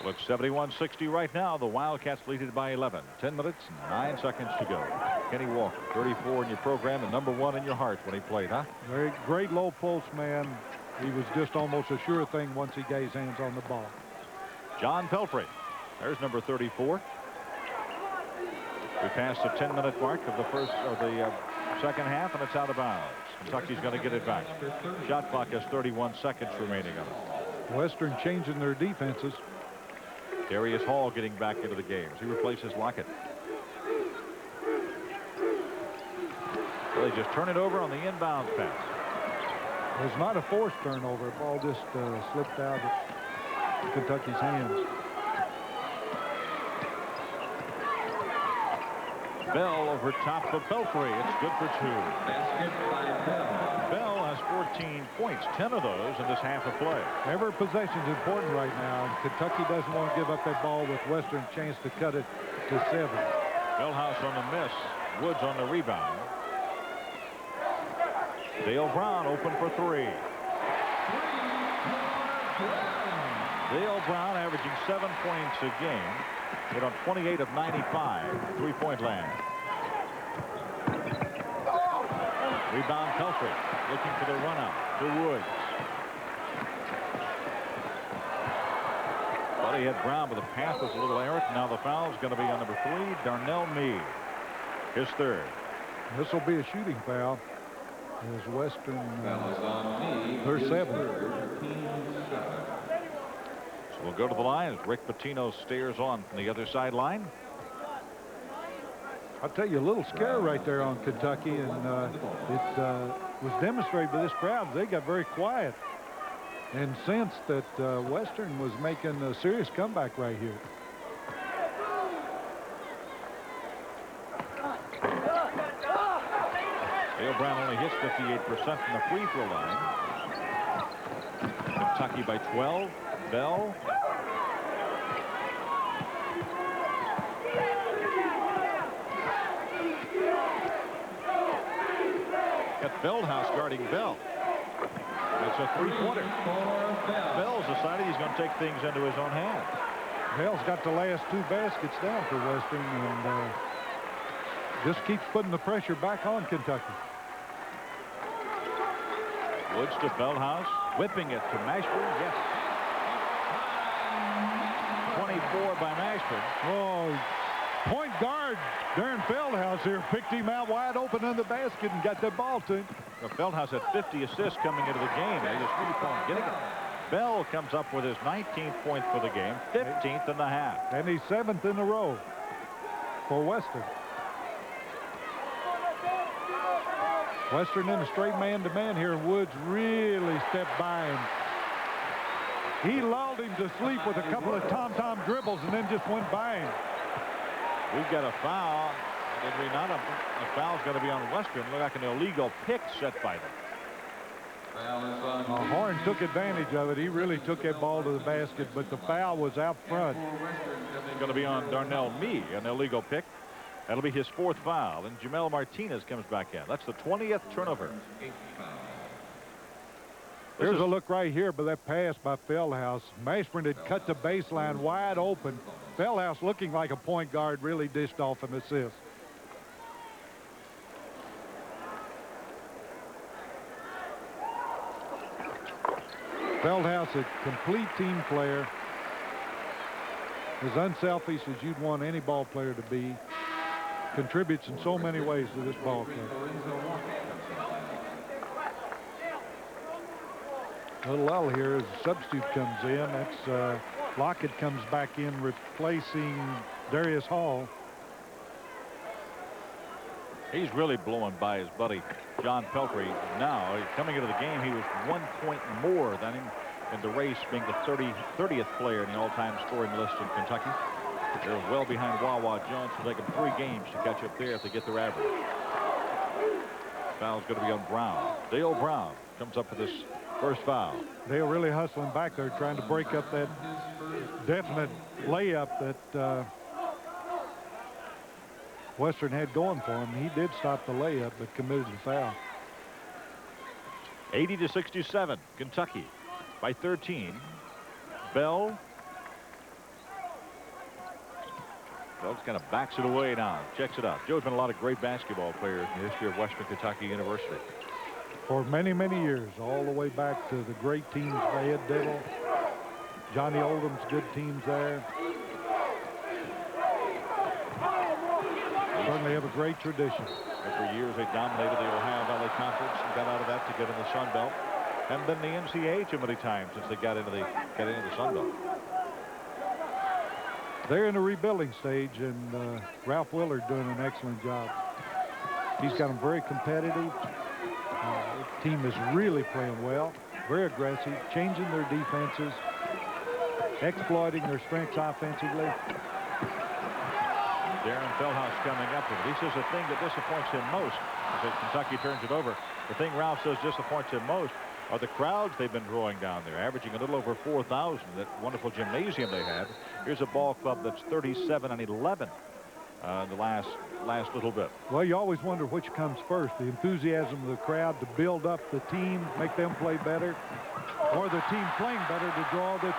Well, it's 71-60 right now. The Wildcats lead it by 11. 10 minutes, 9 seconds to go. Kenny Walker, 34 in your program and #1 in your heart when he played, huh? Very great low post man. He was just almost a sure thing once he got his hands on the ball. John Pelfrey, there's number 34. We passed the 10-minute mark of the second half, and it's out of bounds. Kentucky's going to get it back. Shot clock has 31 seconds remaining on it. Western changing their defenses. Darius Hall getting back into the game as he replaces Lockett. Well, they just turn it over on the inbound pass. It's not a forced turnover. The ball just slipped out of Kentucky's hands. Bell over top of Pelfrey. It's good for 2. Basket by Bell. Bell has 14 points, 10 of those in this half of play. Every possession's important right now. Kentucky doesn't want to give up that ball with Western chance to cut it to 7. Bellhouse on the miss. Woods on the rebound. Dale Brown open for 3. Dale Brown averaging 7 points a game. Hit on 28 of 95. 3-point land. Rebound Pelfrey. Looking for the run out to Woods. Well, he had Brown, but the pass was a little errant. Now the foul's going to be on number 3, Darnell Meade. His 3rd. This will be a shooting foul. As Western, their 7th. So we'll go to the line as Rick Pitino stares on from the other sideline. I'll tell you, a little scare right there on Kentucky, and it was demonstrated by this crowd. They got very quiet and sensed that Western was making a serious comeback right here. Dale Brown only hits 58% from the free throw line. Kentucky by 12. Bell. Got Feldhouse guarding Bell. It's a 3-pointer. Bell's decided he's going to take things into his own hands. Bell's got the last 2 baskets down for Western, and just keeps putting the pressure back on Kentucky. Woods to Feldhouse, whipping it to Mashburn. Yes. 24 by Mashburn. Oh, point guard Darren Feldhouse here picked him out wide open in the basket and got that ball to him. Well, Feldhouse had 50 assists coming into the game. He was really fun getting it. Bell comes up with his 19th point for the game, 15th in the half. And he's 7th in a row for Western. Western in a straight man-to-man here. Woods really stepped by him. He lulled him to sleep with a couple of tom-tom dribbles and then just went by him. We've got a foul. Did we not? A foul's going to be on Western. Look like an illegal pick set by them. Horn took advantage of it. He really took that ball to the basket, but the foul was out front. It's going to be on Darnell Meade, an illegal pick. That'll be his 4th foul, and Jamel Martinez comes back in. That's the 20th turnover. Here's a look right here by that pass by Feldhaus. Mashburn had cut the baseline wide open. Feldhaus, looking like a point guard, really dished off an assist. Feldhaus, a complete team player, as unselfish as you'd want any ball player to be, contributes in so many ways to this ball club. A little lull here as a substitute comes in. That's Lockett comes back in, replacing Darius Hall. He's really blowing by his buddy John Pelfrey now. Coming into the game, he was 1 point more than him in the race, being the 30th player in the all-time scoring list in Kentucky. They're well behind Wawa Jones. It'll take them 3 games to catch up there if they get their average. Foul's going to be on Brown. Dale Brown comes up for this first foul. They're really hustling back there, trying to break up that definite layup that Western had going for him. He did stop the layup, but committed the foul. 80-67, Kentucky by 13. Bell kind of backs it away now, checks it out. Joe's been a lot of great basketball players in the history of Western Kentucky University. For many, many years, all the way back to the great teams by Ed Diddle, Johnny Oldham's good teams there. Certainly have a great tradition. And for years, they dominated the Ohio Valley Conference and got out of that to get in the Sun Belt. And then the NCAA too many times since they got into the Sun Belt. They're in a rebuilding stage, and Ralph Willard doing an excellent job. He's got them very competitive. The team is really playing well, very aggressive, changing their defenses, exploiting their strengths offensively. Darren Feldhaus coming up with it. He says the thing that disappoints him most, as Kentucky turns it over, the thing Ralph says disappoints him most are the crowds they've been drawing down there, averaging a little over 4,000. That wonderful gymnasium they had. Here's a ball club that's 37-11 the last little bit. Well, you always wonder which comes first, the enthusiasm of the crowd to build up the team, make them play better, or the team playing better to draw the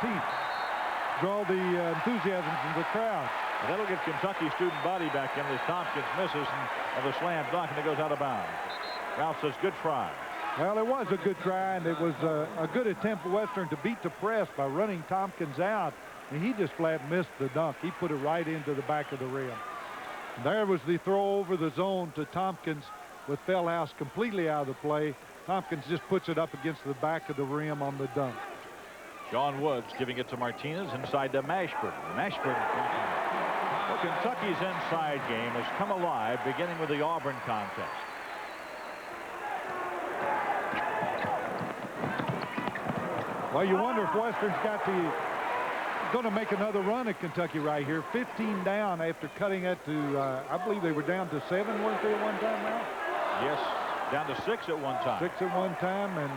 enthusiasm from the crowd. And that'll get Kentucky student body back in as Tompkins misses and the slam dunk, and it goes out of bounds. Ralph says good try. Well, it was a good try, and it was a good attempt for Western to beat the press by running Tompkins out, and he just flat missed the dunk. He put it right into the back of the rim. And there was the throw over the zone to Tompkins with Feldhaus completely out of the play. Tompkins just puts it up against the back of the rim on the dunk. John Woods giving it to Martinez inside to Mashburn. Mashburn. Well, Kentucky's inside game has come alive, beginning with the Auburn contest. Well, you wonder if Western's going to make another run at Kentucky right here. 15 down after cutting it to, I believe they were down to 7, weren't they, at one time now? Yes, down to 6 at one time. 6 at one time, and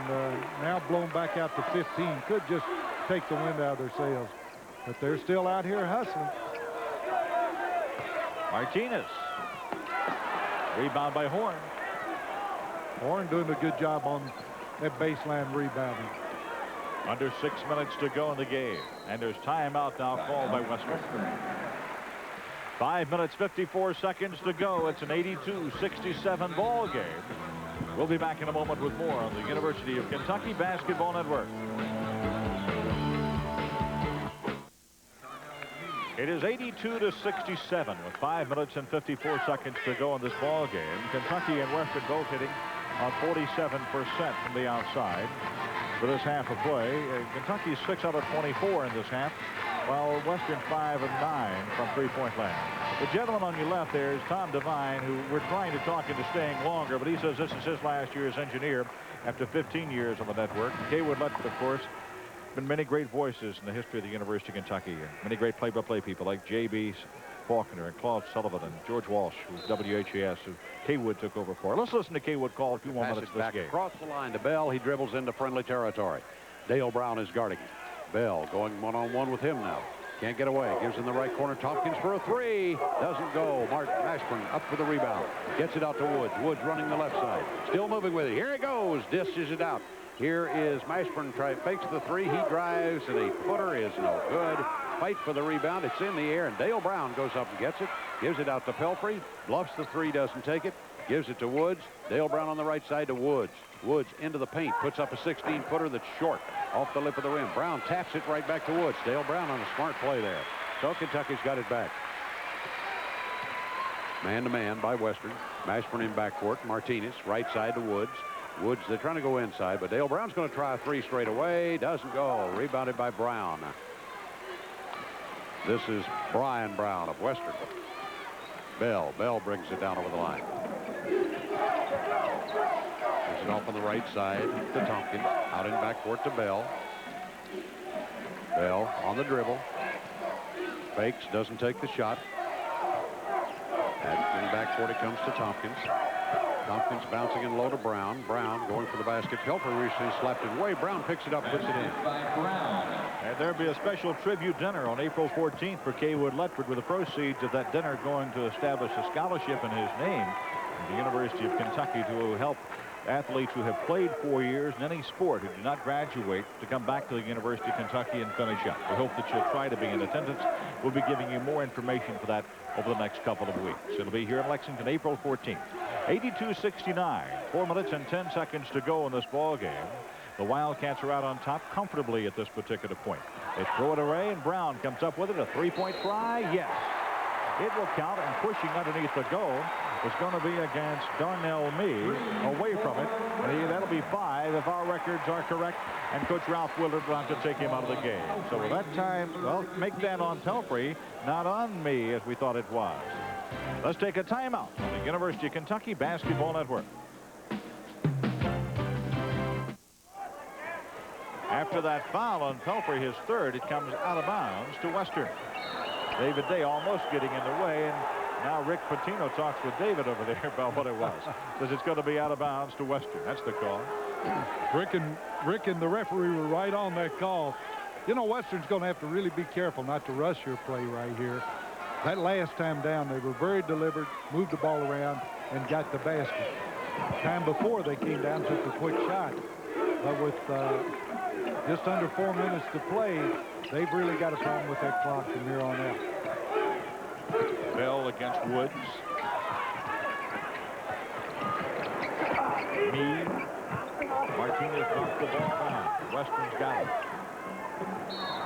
now blown back out to 15. Could just take the wind out of their sails. But they're still out here hustling. Martinez. Rebound by Horn. Horn doing a good job on that baseline rebounding. Under 6 minutes to go in the game. And there's timeout now called by Western. 5 minutes, 54 seconds to go. It's an 82-67 ball game. We'll be back in a moment with more on the University of Kentucky Basketball Network. It is 82-67 with 5 minutes and 54 seconds to go in this ball game. Kentucky and Western both hitting on 47% from the outside for this half of play. Kentucky's 6 out of 24 in this half, while Western 5 of 9 from three-point land. The gentleman on your left there is Tom Devine, who we're trying to talk into staying longer, but he says this is his last year as engineer after 15 years on the network. Kaywood Letford, of course, been many great voices in the history of the University of Kentucky, and many great play-by-play people like J.B. Faulkner and Claude Sullivan and George Walsh, who's WHAS, who Kaywood took over for. Let's listen to Kaywood call a few more minutes of this game. Across the line to Bell. He dribbles into friendly territory. Dale Brown is guarding him. Bell going one-on-one with him now. Can't get away. Gives in the right corner. Tompkins for a three. Doesn't go. Mashburn up for the rebound. Gets it out to Woods. Woods running the left side. Still moving with it. Here he goes. Dishes it out. Here is Mashburn. Fakes the three. He drives, and a footer is no good. Fight for the rebound. It's in the air, and Dale Brown goes up and gets it. Gives it out to Pelfrey. Bluffs the three, doesn't take it. Gives it to Woods. Dale Brown on the right side to Woods. Woods into the paint. Puts up a 16-footer that's short. Off the lip of the rim. Brown taps it right back to Woods. Dale Brown on a smart play there. So Kentucky's got it back. Man-to-man by Western. Mashburn in backcourt. Martinez, right side to Woods. Woods, they're trying to go inside, but Dale Brown's going to try a three straight away. Doesn't go. Rebounded by Brown. This is Brian Brown of Western. Bell brings it down over the line. Gives it off on the right side to Tompkins. Out in backcourt to Bell. Bell on the dribble. Fakes, doesn't take the shot. In backcourt it comes to Tompkins. Tompkins bouncing in low to Brown. Brown going for the basket. Pelfrey recently slapped it away. Brown picks it up and puts it in. And there'll be a special tribute dinner on April 14th for Kaywood Letford, with the proceeds of that dinner going to establish a scholarship in his name at the University of Kentucky to help athletes who have played 4 years in any sport who do not graduate to come back to the University of Kentucky and finish up. We hope that you'll try to be in attendance. We'll be giving you more information for that over the next couple of weeks. It'll be here in Lexington, April 14th. 82-69, 4 minutes and 10 seconds to go in this ball game. The Wildcats are out on top comfortably at this particular point. They throw it away, and Brown comes up with it. A three-point try, yes. It will count, and pushing underneath the goal is going to be against Darnell Mee, away from it. And that'll be 5 if our records are correct, and Coach Ralph Willard will have to take him out of the game. So at that time, well, make that on Pelfrey, not on me as we thought it was. Let's take a timeout on the University of Kentucky Basketball Network. After that foul on Pelfrey, his third, it comes out of bounds to Western. David Day almost getting in the way, and now Rick Pitino talks with David over there about what it was. Says it's going to be out of bounds to Western. That's the call. Rick and the referee were right on that call. You know, Western's going to have to really be careful not to rush your play right here. That last time down, they were very deliberate, moved the ball around, and got the basket. Time before they came down, took a quick shot. But with just under 4 minutes to play, they've really got a problem with that clock from here on out. Bell against Woods. Mee. Martinez knocked the ball down. Western's got it.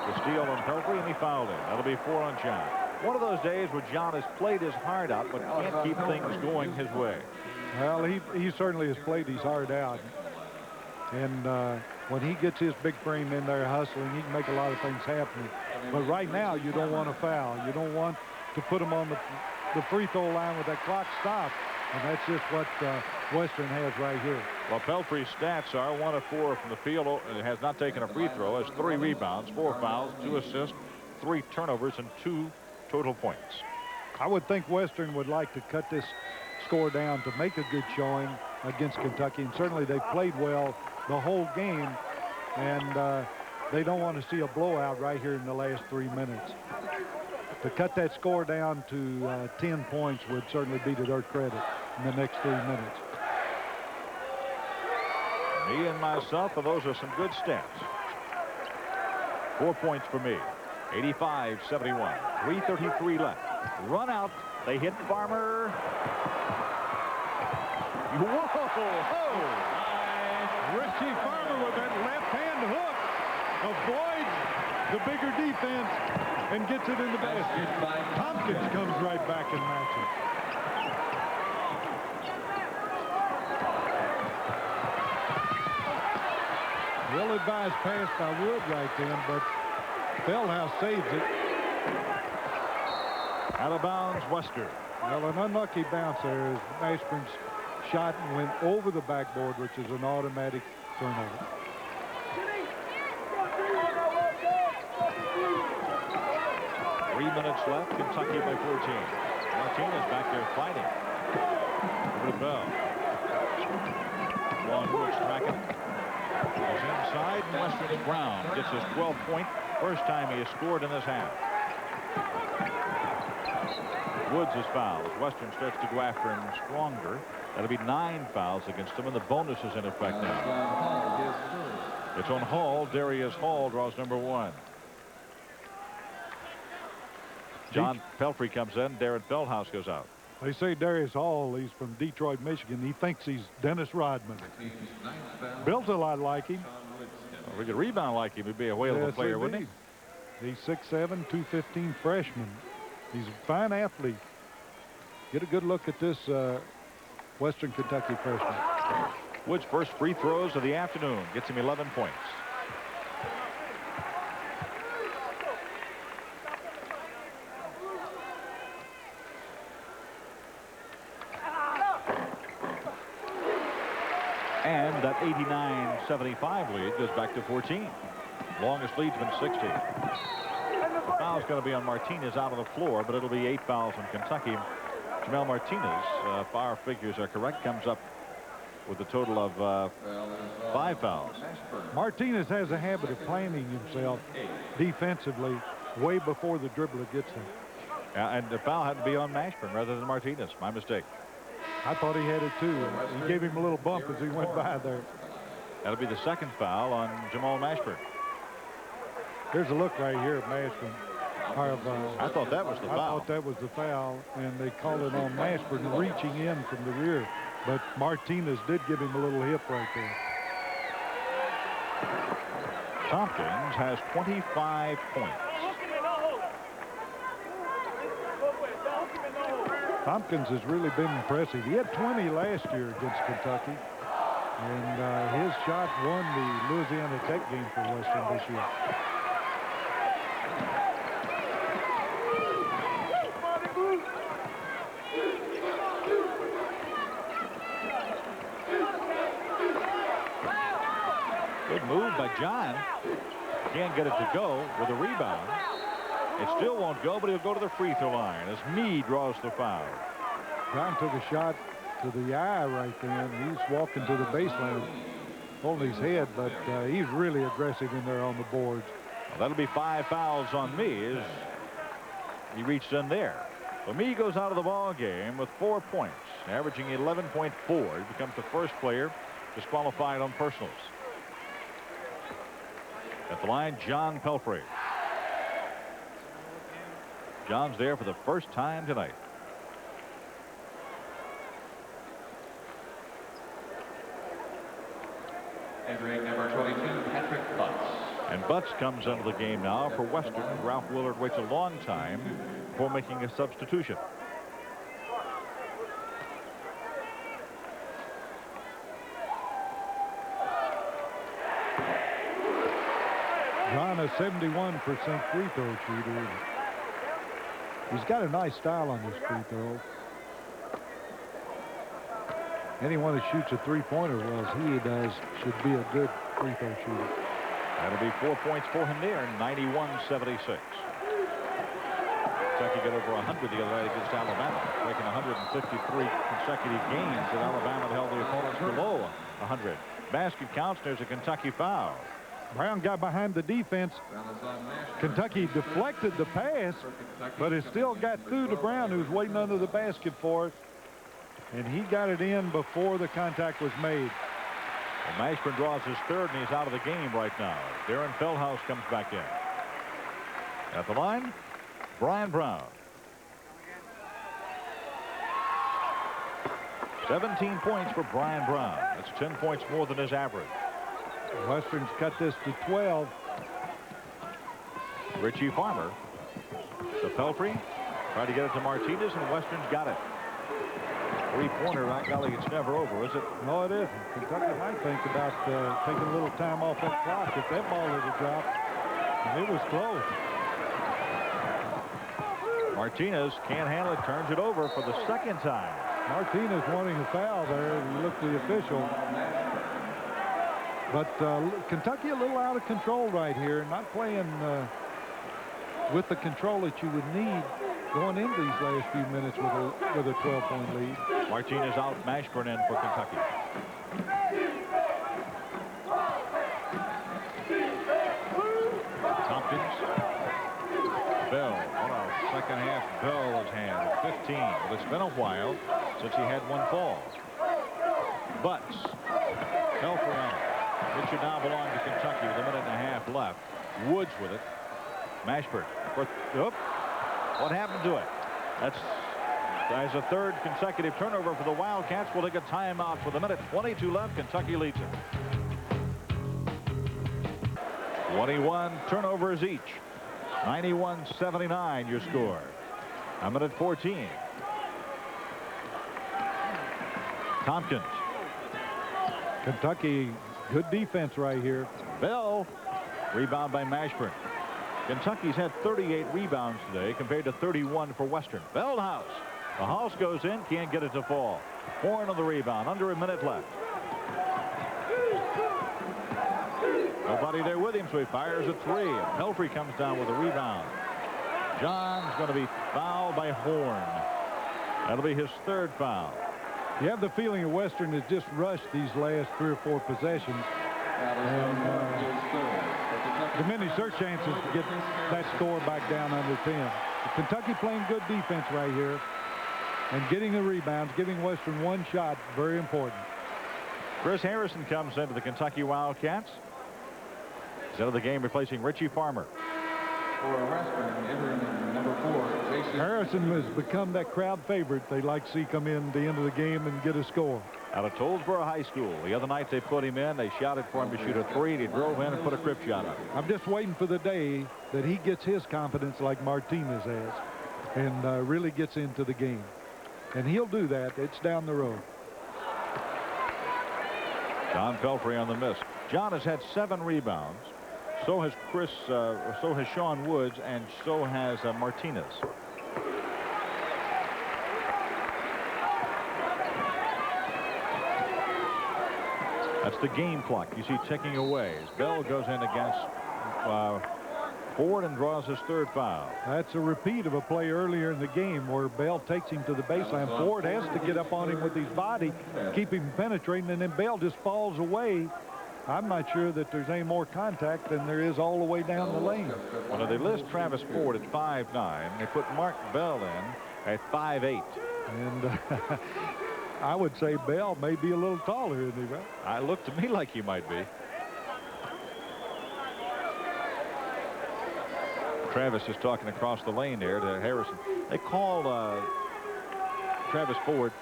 The steal on Pelfrey, and he fouled it. That'll be 4 on John. One of those days where John has played his heart out, but can't keep things going his way. Well, he certainly has played his heart out. And when he gets his big frame in there hustling, he can make a lot of things happen. But right now, you don't want to foul. You don't want to put him on the free throw line with that clock stopped. And that's just what Western has right here. Well, Pelfrey's stats are 1 of 4 from the field. Has not taken a free throw. Has 3 rebounds, 4 fouls, 2 assists, 3 turnovers, and 2 total points. I would think Western would like to cut this score down to make a good showing against Kentucky. And certainly they played well the whole game. And they don't want to see a blowout right here in the last 3 minutes. To cut that score down to 10 points would certainly be to their credit in the next 3 minutes. Me and myself, and those are some good stats. 4 points for me. 85-71. 3:33 left. Run out. They hit Farmer. Whoa! Richie Farmer with that left-hand hook avoids the bigger defense and gets it in the basket. Tompkins comes right back and matches. Ill-advised pass by Wood right then, but Feldhouse saves it. Out of bounds, Western. Well, an unlucky bounce there as Mashburn's shot went over the backboard, which is an automatic turnover. Minutes left. Kentucky by 14. Martinez back there fighting. Over to Bell. Long Woods tracking. He's inside, and Western Brown gets his 12th point. First time he has scored in this half. Woods is fouled. As Western starts to go after him stronger. That'll be 9 fouls against him, and the bonus is in effect now. It's on Hall. Darius Hall draws number 1. John Pelfrey comes in. Darren Feldhaus goes out. They say Darius Hall, he's from Detroit, Michigan. He thinks he's Dennis Rodman. Built a lot like him. Well, we could rebound like him. He'd be a whale of a player, wouldn't he? He's 6'7", 215 freshman. He's a fine athlete. Get a good look at this Western Kentucky freshman. Woods' first free throws of the afternoon. Gets him 11 points. And that 89-75 lead goes back to 14. Longest lead's been 60. Foul's going to be on Martinez out of the floor, but it'll be 8 fouls on Kentucky. Jamel Martinez, if our figures are correct, comes up with a total of 5 fouls. Martinez has a habit of planting himself defensively way before the dribbler gets there. And the foul had to be on Mashburn rather than Martinez. My mistake. I thought he had it too. He gave him a little bump as he went by there. That'll be the second foul on Jamal Mashburn. There's a look right here at Mashburn. I thought that was the foul. I thought that was the foul, and they called it on Mashburn reaching in from the rear. But Martinez did give him a little hip right there. Tompkins has 25 points. Tompkins has really been impressive. He had 20 last year against Kentucky. And his shot won the Louisiana Tech game for Western this year. Good move by John. Can't get it to go with a rebound. It still won't go, but he'll go to the free throw line as Meade draws the foul. John took a shot to the eye right there. He's walking to the baseline, holding his head, but he's really aggressive in there on the boards. Well, that'll be 5 fouls on me as he reached in there. So Meade goes out of the ball game with 4 points, averaging 11.4. He becomes the first player disqualified on personals. At the line, John Pelfrey. John's there for the first time tonight. Entering number 22, Patrick Butts. And Butts comes into the game now for Western. Ralph Willard waits a long time before making a substitution. John, a 71% free throw shooter. He's got a nice style on his free throw. Anyone who shoots a three-pointer well as he does should be a good free throw shooter. That'll be 4 points for him there, 91-76. Kentucky got over 100 the other night against Alabama, breaking 153 consecutive games that Alabama held the opponents below 100. Basket counts. There's a Kentucky foul. Brown got behind the defense. Kentucky deflected the pass, but it still got through to Brown, who's waiting under the basket for it. And he got it in before the contact was made. Well, Mashburn draws his third, and he's out of the game right now. Darren Feldhaus comes back in. At the line, Brian Brown. 17 points for Brian Brown. That's 10 points more than his average. Western's cut this to 12. Richie Farmer. To Pelfrey. Tried to get it to Martinez, and Western's got it. Three-pointer, right, golly, it's never over, is it? No, it isn't. Kentucky might think about taking a little time off that clock if that ball had dropped. And it was close. Martinez can't handle it, turns it over for the second time. Martinez wanting a foul there. You look to the official. But Kentucky a little out of control right here, not playing with the control that you would need going into these last few minutes with a 12-point lead. Martinez out, Mashburn in for Kentucky. Tompkins. Bell. What a second half Bell has had. 15. Well, it's been a while since he had one fall. Butts. Pelfrey on it. It should now belong to Kentucky with a minute and a half left. Woods with it. Mashburn. What happened to it? That's as a third consecutive turnover for the Wildcats. Will take a timeout with a minute 22 left. Kentucky leads it. 21 turnovers each. 91-79 your score. A minute 14. Tompkins. Kentucky, good defense right here. Bell. Rebound by Mashburn. Kentucky's had 38 rebounds today compared to 31 for Western. Veldhouse. The house goes in, can't get it to fall. Horn on the rebound, under a minute left. Nobody there with him, so he fires a three. And Pelfrey comes down with a rebound. John's going to be fouled by Horn. That'll be his third foul. You have the feeling that Western has just rushed these last 3 or 4 possessions. And diminished their chances to get that score back down under 10. Kentucky playing good defense right here. And getting the rebounds, giving Western one shot, very important. Chris Harrison comes into the Kentucky Wildcats. He's out of the game, replacing Richie Farmer. For Western, entering number 4, Jason. Harrison has become that crowd favorite they like to see come in at the end of the game and get a score. Out of Tollsboro High School. The other night they put him in. They shouted for him to shoot a three, and he drove in and put a crip shot up. I'm just waiting for the day that he gets his confidence like Martinez has and really gets into the game. And he'll do that. It's down the road. John Pelfrey on the miss. John has had 7 rebounds. So has so has Sean Woods, and so has Martinez. That's the game clock you see ticking away as Bell goes in against Ford and draws his third foul. That's a repeat of a play earlier in the game where Bell takes him to the baseline. Ford has to get up on him with his body, keep him penetrating, and then Bell just falls away. I'm not sure that there's any more contact than there is all the way down the lane. Well, they list Travis Ford at 5'9". They put Mark Bell in at 5'8". And I would say Bell may be a little taller, isn't he, right? It looked to me like he might be. Travis is talking across the lane there to Harrison. They call Travis Ford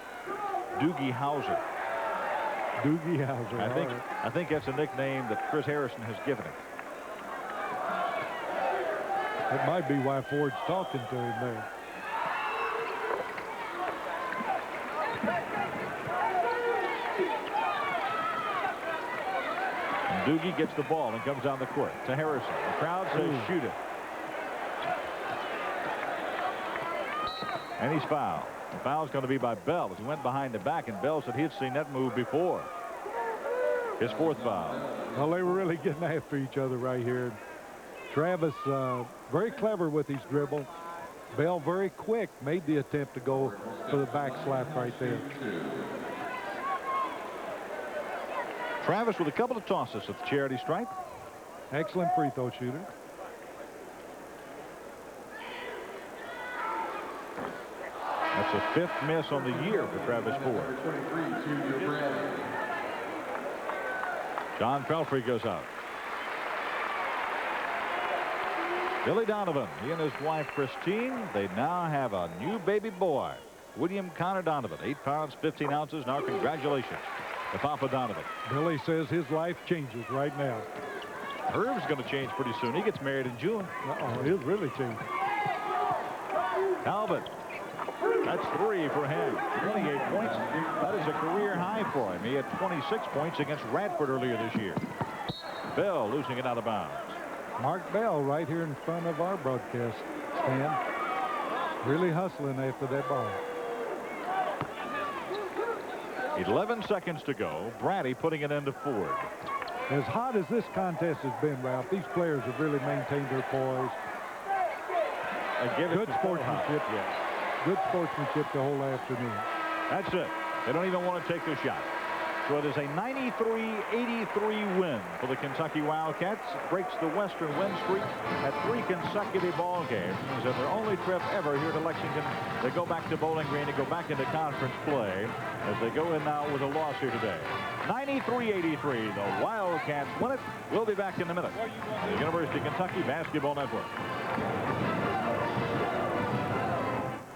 Doogie Howser. Doogie Howser. I think that's a nickname that Chris Harrison has given him. That might be why Ford's talking to him there. And Doogie gets the ball and comes down the court to Harrison. The crowd says shoot it. And he's fouled. The foul's going to be by Bell as he went behind the back, and Bell said he had seen that move before. His 4th foul. Well, they were really getting after each other right here. Travis very clever with his dribble. Bell very quick, made the attempt to go for the back slap right there. Travis with a couple of tosses at the charity stripe. Excellent free throw shooter. That's a 5th miss on the year for Travis Ford. John Pelfrey goes out. Billy Donovan, he and his wife Christine, they now have a new baby boy, William Connor Donovan, 8 pounds 15 ounces. Now congratulations to Papa Donovan. Billy says his life changes right now. Herv's going to change pretty soon. He gets married in June. He'll really change. Talbot. That's 3 for him. 28 points. That is a career high for him. He had 26 points against Radford earlier this year. Bell losing it out of bounds. Mark Bell right here in front of our broadcast stand. Really hustling after that ball. 11 seconds to go. Brady putting it into Ford. As hot as this contest has been, Ralph, these players have really maintained their poise. Good sportsmanship. Yes. Good sportsmanship the whole afternoon. That's it. They don't even want to take the shot. So it is a 93-83 win for the Kentucky Wildcats. It breaks the Western win streak at 3 consecutive ball games. And their only trip ever here to Lexington. They go back to Bowling Green to go back into conference play as they go in now with a loss here today. 93-83. The Wildcats win it. We'll be back in a minute. The University of Kentucky Basketball Network.